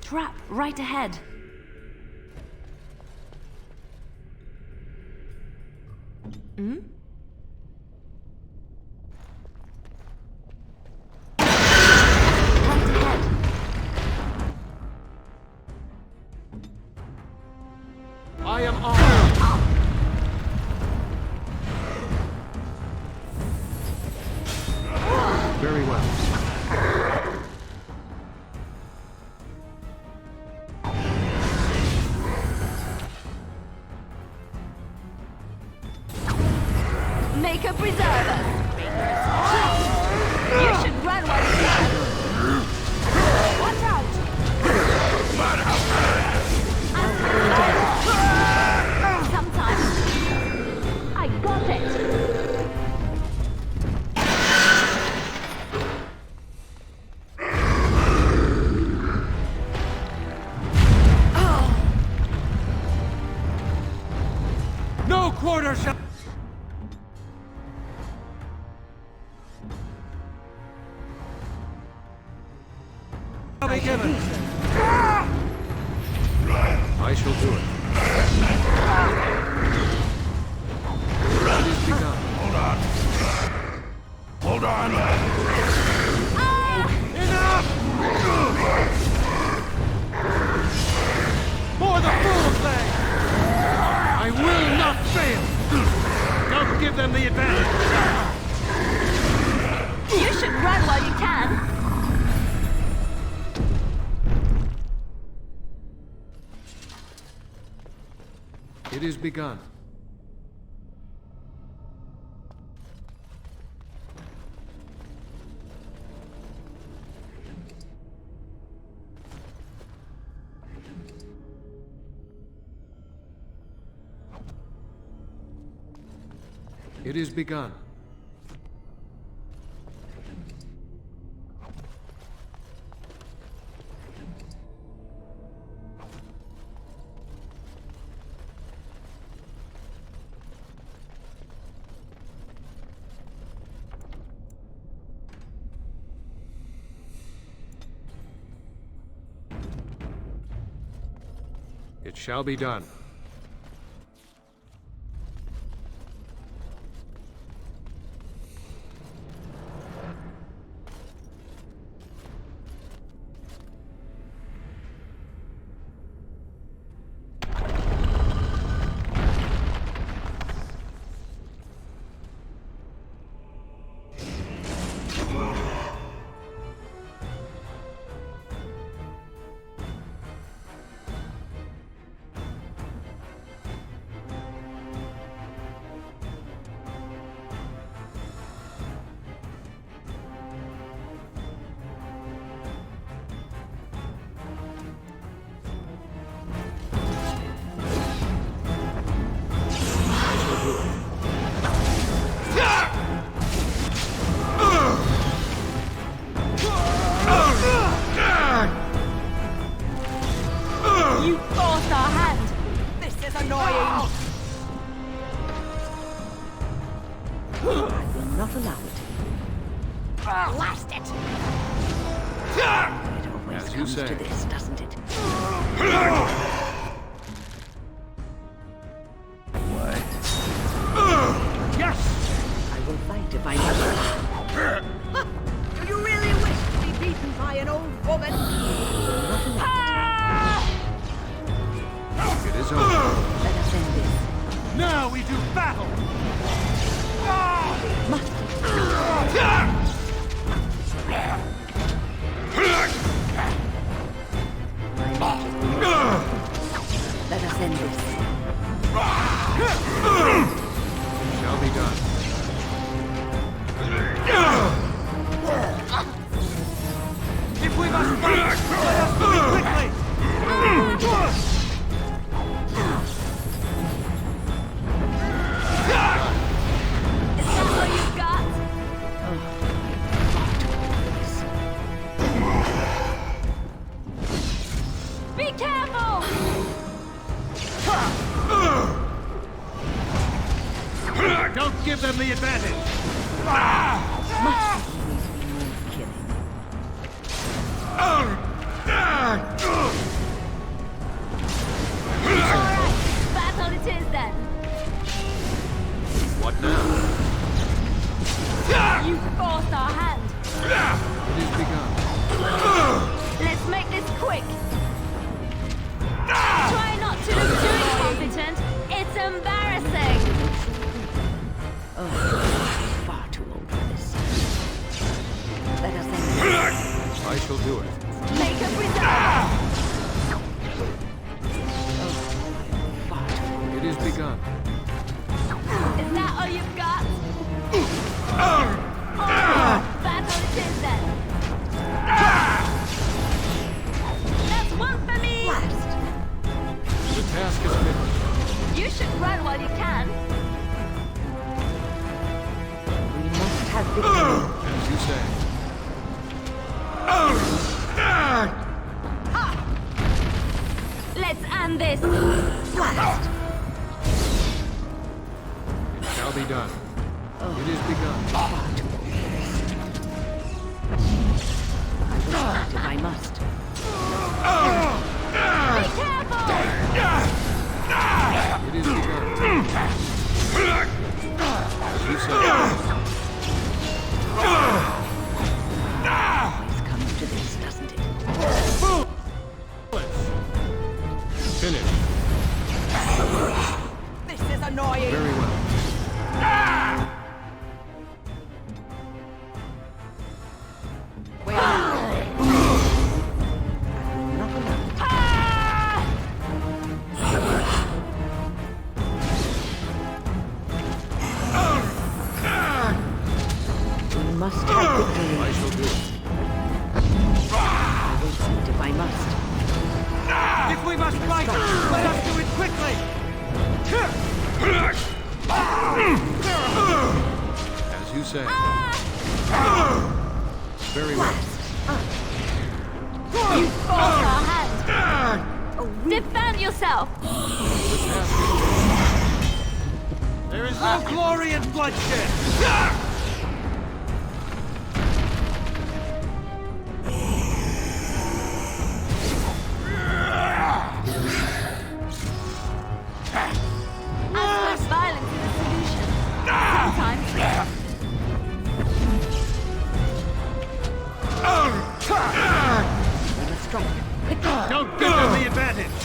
Trap right ahead. Hmm? Right ahead. I am armed. Make a preserver. You should run while you can. Watch out! Sometimes I got it. No quarter shall be given. I shall do it. It is begun. Hold on. Hold on. Enough! For the fool's sake! I will not fail! Don't give them the advantage! You should run while you can. It is begun. It is begun. It shall be done. You forced our hand. This is annoying. I will not allow it. Blast it. It always As you comes say. to this, doesn't it? What? Yes! I will fight if I must. Do you really wish to be beaten by an old woman? It is over. Let us end this. Now we do battle! Let us end this. Shall be done. If we must fight, let us do it quickly! Is that what you've got? Be careful! Don't give them the advantage! Must always be more killing. Alright, battle it is then. What now? You forced our hand. It is begun. Let's make this quick. Try not to look too incompetent. It's embarrassing. Oh, far too old for this. Let us end this. I shall do it. Make a preserve. It is begun. Is that all you've got? Battle it is then. That's one for me. The task is finished. You should run while you can. We must have victory. As you say. Let's end this. Blast! It shall be done. It is begun. I will fight if I must. Be careful! It is begun. As you say. Always comes to this, doesn't it? Finish. This is annoying. Very well. We must have victory. I shall do it. I will fight if I must. If we must fight, let us do it quickly! As you say. Very well. You forced our hand. Defend yourself. There is no glory in bloodshed! As violence is a solution. Sometimes. Don't give them the advantage!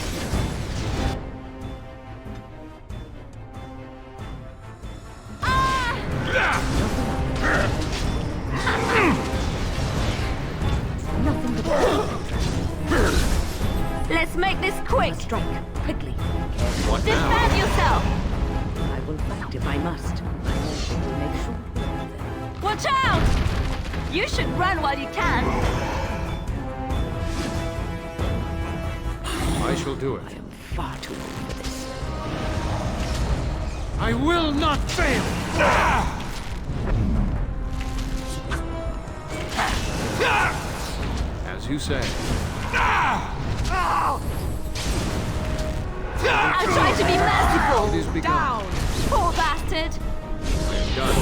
Let's make this quick. Strike, quickly. What now? Defend yourself. I will fight if I must. I will make sure. Watch out! You should run while you can. I shall do it. I am far too old for this. I will not fail! As you say. I'll try to be merciful. It is begun. Down. Poor bastard. I am done.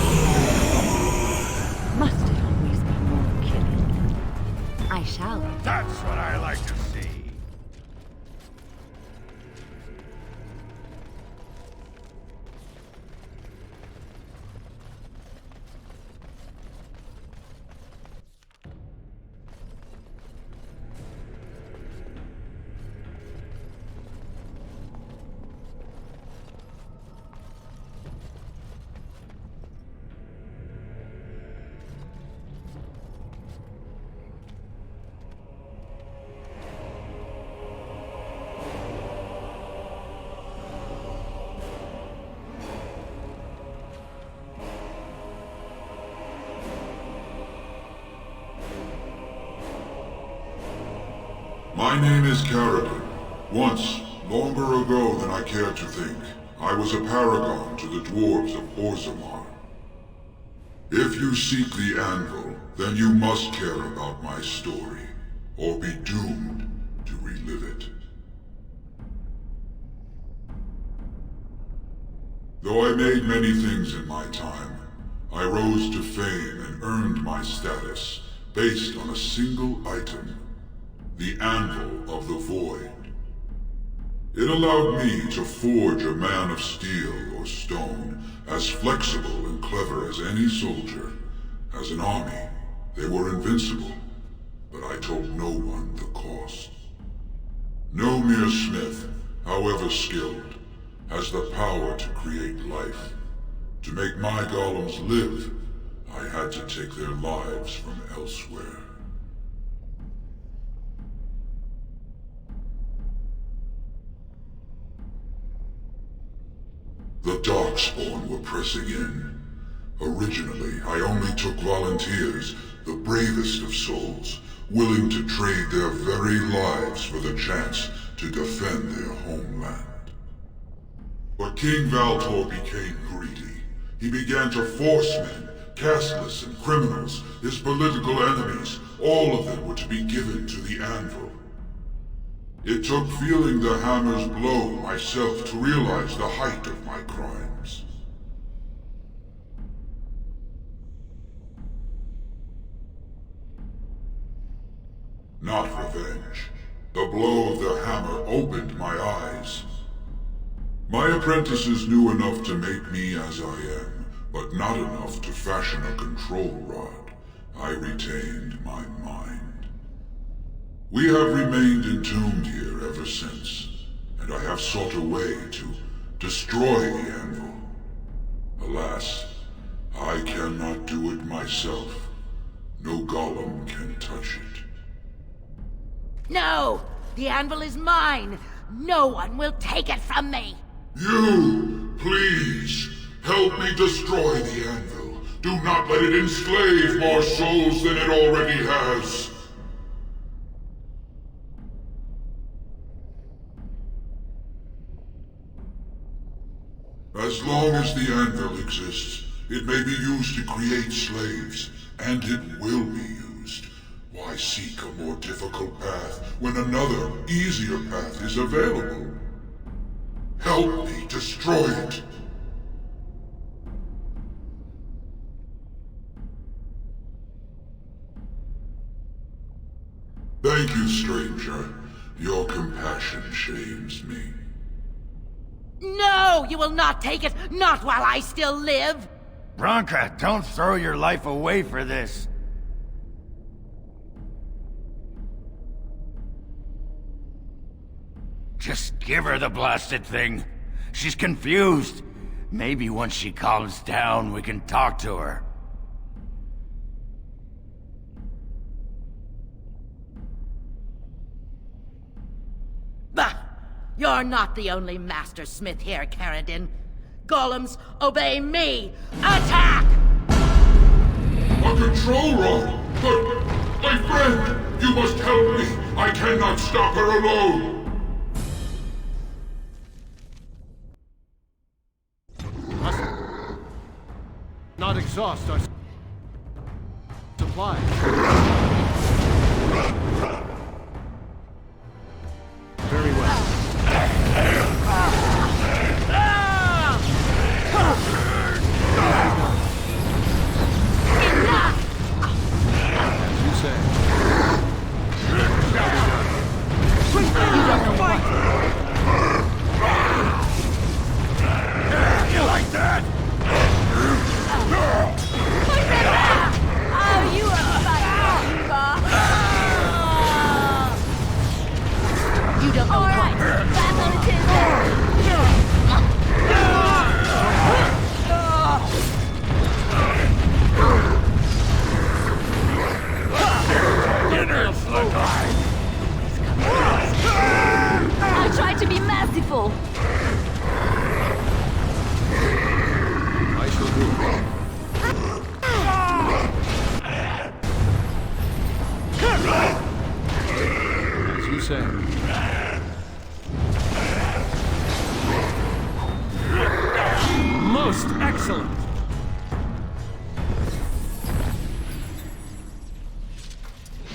Must it always be more killing? I shall. That's what I like to see. My name is Paragon. Once, longer ago than I care to think, I was a paragon to the dwarves of Orzammar. If you seek the anvil, then you must care about my story, or be doomed to relive it. Though I made many things in my time, I rose to fame and earned my status based on a single item. The Anvil of the Void. It allowed me to forge a man of steel or stone as flexible and clever as any soldier. As an army, they were invincible, but I told no one the cost. No mere smith, however skilled, has the power to create life. To make my golems live, I had to take their lives from elsewhere. The Darkspawn were pressing in. Originally, I only took volunteers, the bravest of souls, willing to trade their very lives for the chance to defend their homeland. But King Valtor became greedy. He began to force men, casteless and criminals, his political enemies, all of them were to be given to the anvil. It took feeling the hammer's blow myself to realize the height of my crimes. Not revenge. The blow of the hammer opened my eyes. My apprentices knew enough to make me as I am, but not enough to fashion a control rod. I retained my mind. We have remained entombed here ever since, and I have sought a way to destroy the anvil. Alas, I cannot do it myself. No golem can touch it. No! The anvil is mine! No one will take it from me! You, please, help me destroy the anvil. Do not let it enslave more souls than it already has. As long as the anvil exists, it may be used to create slaves, and it will be used. Why seek a more difficult path when another, easier path is available? Help me destroy it! Thank you, stranger. Your compassion shames me. No! You will not take it! Not while I still live! Branka, don't throw your life away for this. Just give her the blasted thing. She's confused. Maybe once she calms down, we can talk to her. Bah! You're not the only master smith here, Ferelden. Golems, obey me! Attack! A control rod! But, my friend, you must help me! I cannot stop her alone! Not exhaust our supply. Very well. As you say. You like that? Oh, you are fighting, You don't know all right, battle it is. I tried to be merciful. I shall do it. As you say. Most excellent.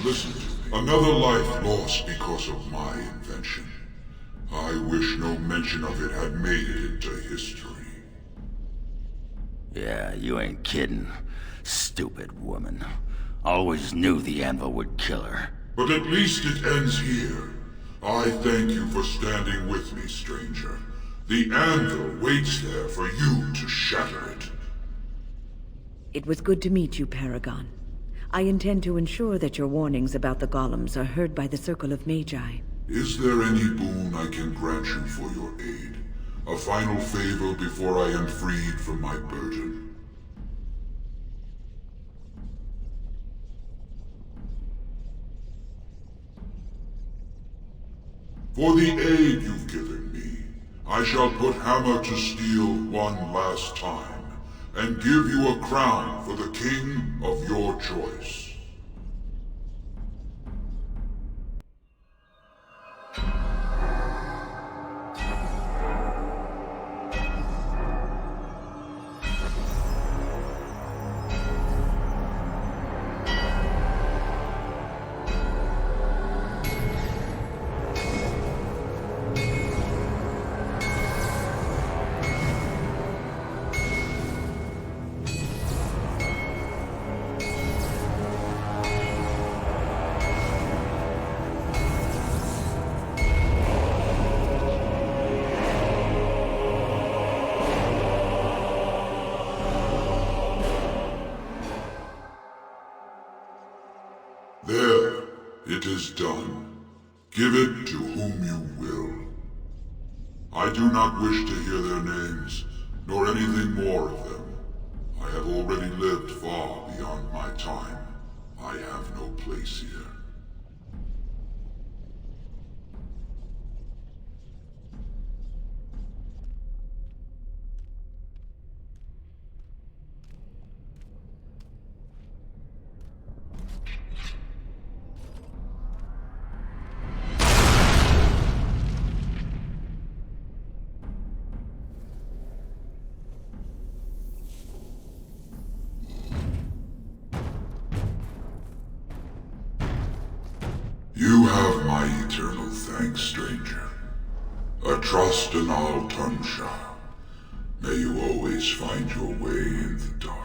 Listen to me. Another life lost because of my invention. I wish no mention of it had made it into history. Yeah, you ain't kidding. Stupid woman. Always knew the anvil would kill her. But at least it ends here. I thank you for standing with me, stranger. The anvil waits there for you to shatter it. It was good to meet you, Paragon. I intend to ensure that your warnings about the golems are heard by the Circle of Magi. Is there any boon I can grant you for your aid? A final favor before I am freed from my burden? For the aid you've given me, I shall put Hammer to steel one last time, and give you a crown for the king of your choice. There, it is done. Give it to whom you will. I do not wish to hear their names, nor anything more of them. I have already lived far beyond my time. I have no place here. You have my eternal thanks, stranger. A trust in all Tumshire. May you always find your way in the dark.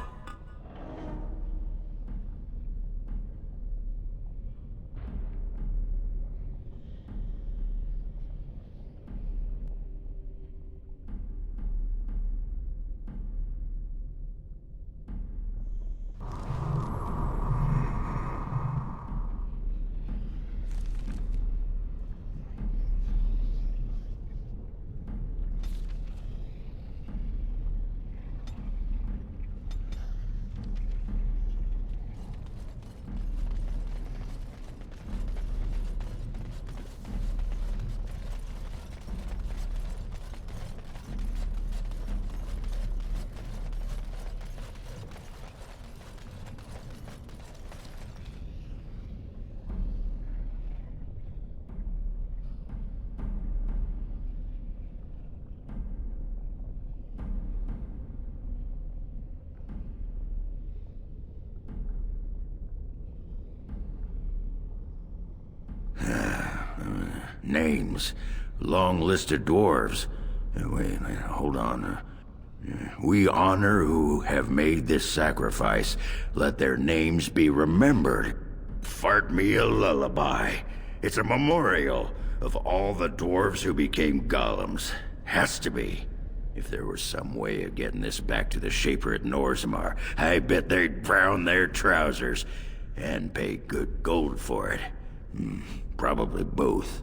Names. Long list of dwarves. Wait, hold on. We honor who have made this sacrifice. Let their names be remembered. Fart me a lullaby. It's a memorial of all the dwarves who became golems. Has to be. If there was some way of getting this back to the Shaper at Norzimar, I bet they'd brown their trousers. And pay good gold for it. Probably both.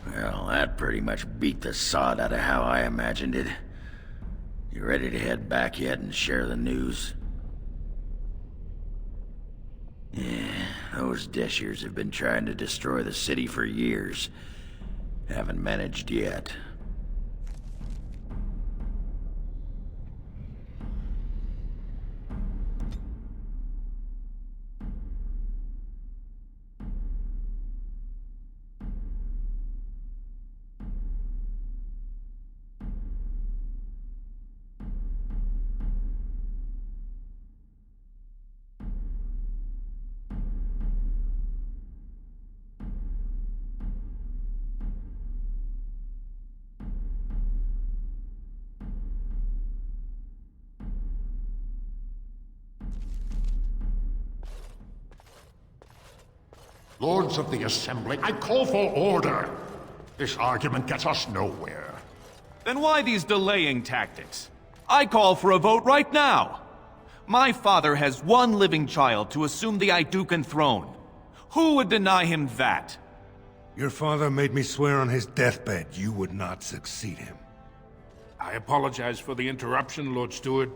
Well, that pretty much beat the sod out of how I imagined it. You ready to head back yet and share the news? Yeah, those Deshirs have been trying to destroy the city for years. Haven't managed yet. Lords of the Assembly, I call for order. This argument gets us nowhere. Then why these delaying tactics? I call for a vote right now. My father has one living child to assume the Idukan throne. Who would deny him that? Your father made me swear on his deathbed you would not succeed him. I apologize for the interruption, Lord Steward,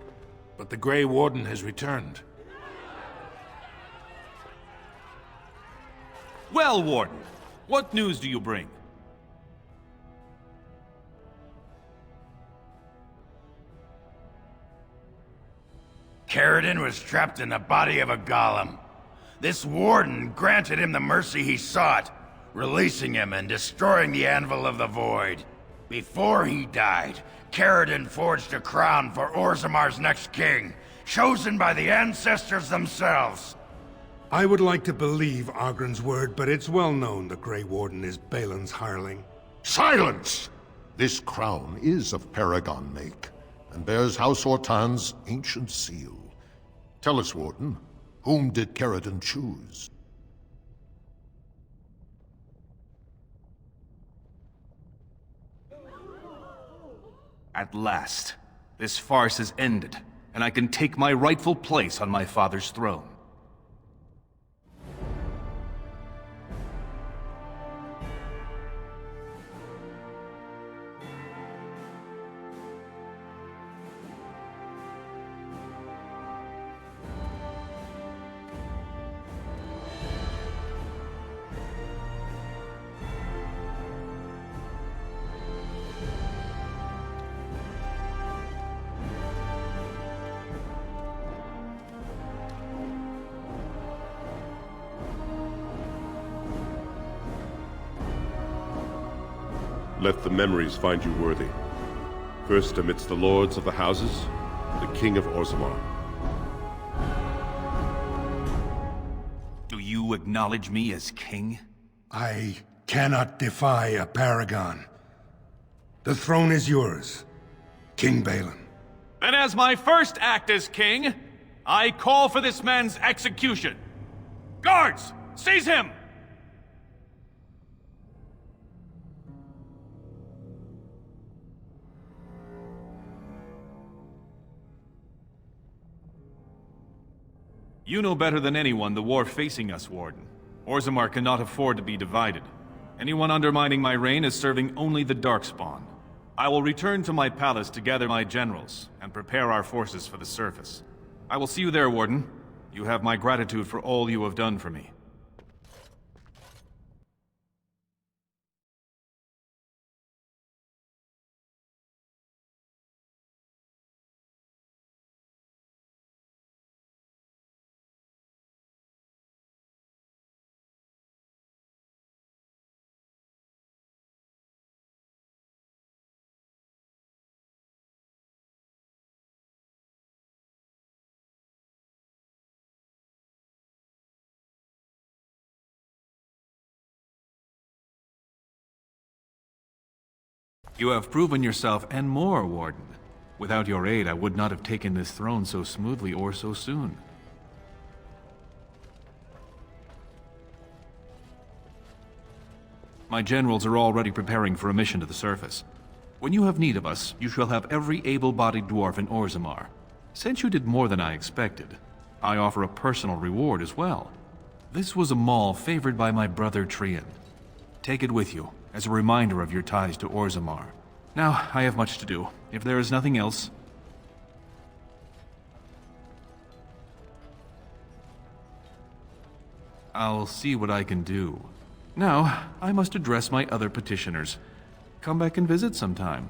but the Grey Warden has returned. Well, Warden, what news do you bring? Ferelden was trapped in the body of a golem. This warden granted him the mercy he sought, releasing him and destroying the Anvil of the Void. Before he died, Ferelden forged a crown for Orzamar's next king, chosen by the ancestors themselves. I would like to believe Ogren's word, but it's well known the Grey Warden is Balin's hireling. Silence! This crown is of Paragon make, and bears House Ortan's ancient seal. Tell us, Warden, whom did Ferelden choose? At last, this farce has ended, and I can take my rightful place on my father's throne. Let the memories find you worthy. First amidst the lords of the houses, the King of Orzammar. Do you acknowledge me as king? I cannot defy a Paragon. The throne is yours, King Balin. Then as my first act as king, I call for this man's execution. Guards, seize him! You know better than anyone the war facing us, Warden. Orzammar cannot afford to be divided. Anyone undermining my reign is serving only the Darkspawn. I will return to my palace to gather my generals and prepare our forces for the surface. I will see you there, Warden. You have my gratitude for all you have done for me. You have proven yourself and more, Warden. Without your aid, I would not have taken this throne so smoothly or so soon. My generals are already preparing for a mission to the surface. When you have need of us, you shall have every able-bodied dwarf in Orzammar. Since you did more than I expected, I offer a personal reward as well. This was a mall favored by my brother Trian. Take it with you, as a reminder of your ties to Orzammar. Now, I have much to do. If there is nothing else... I'll see what I can do. Now, I must address my other petitioners. Come back and visit sometime.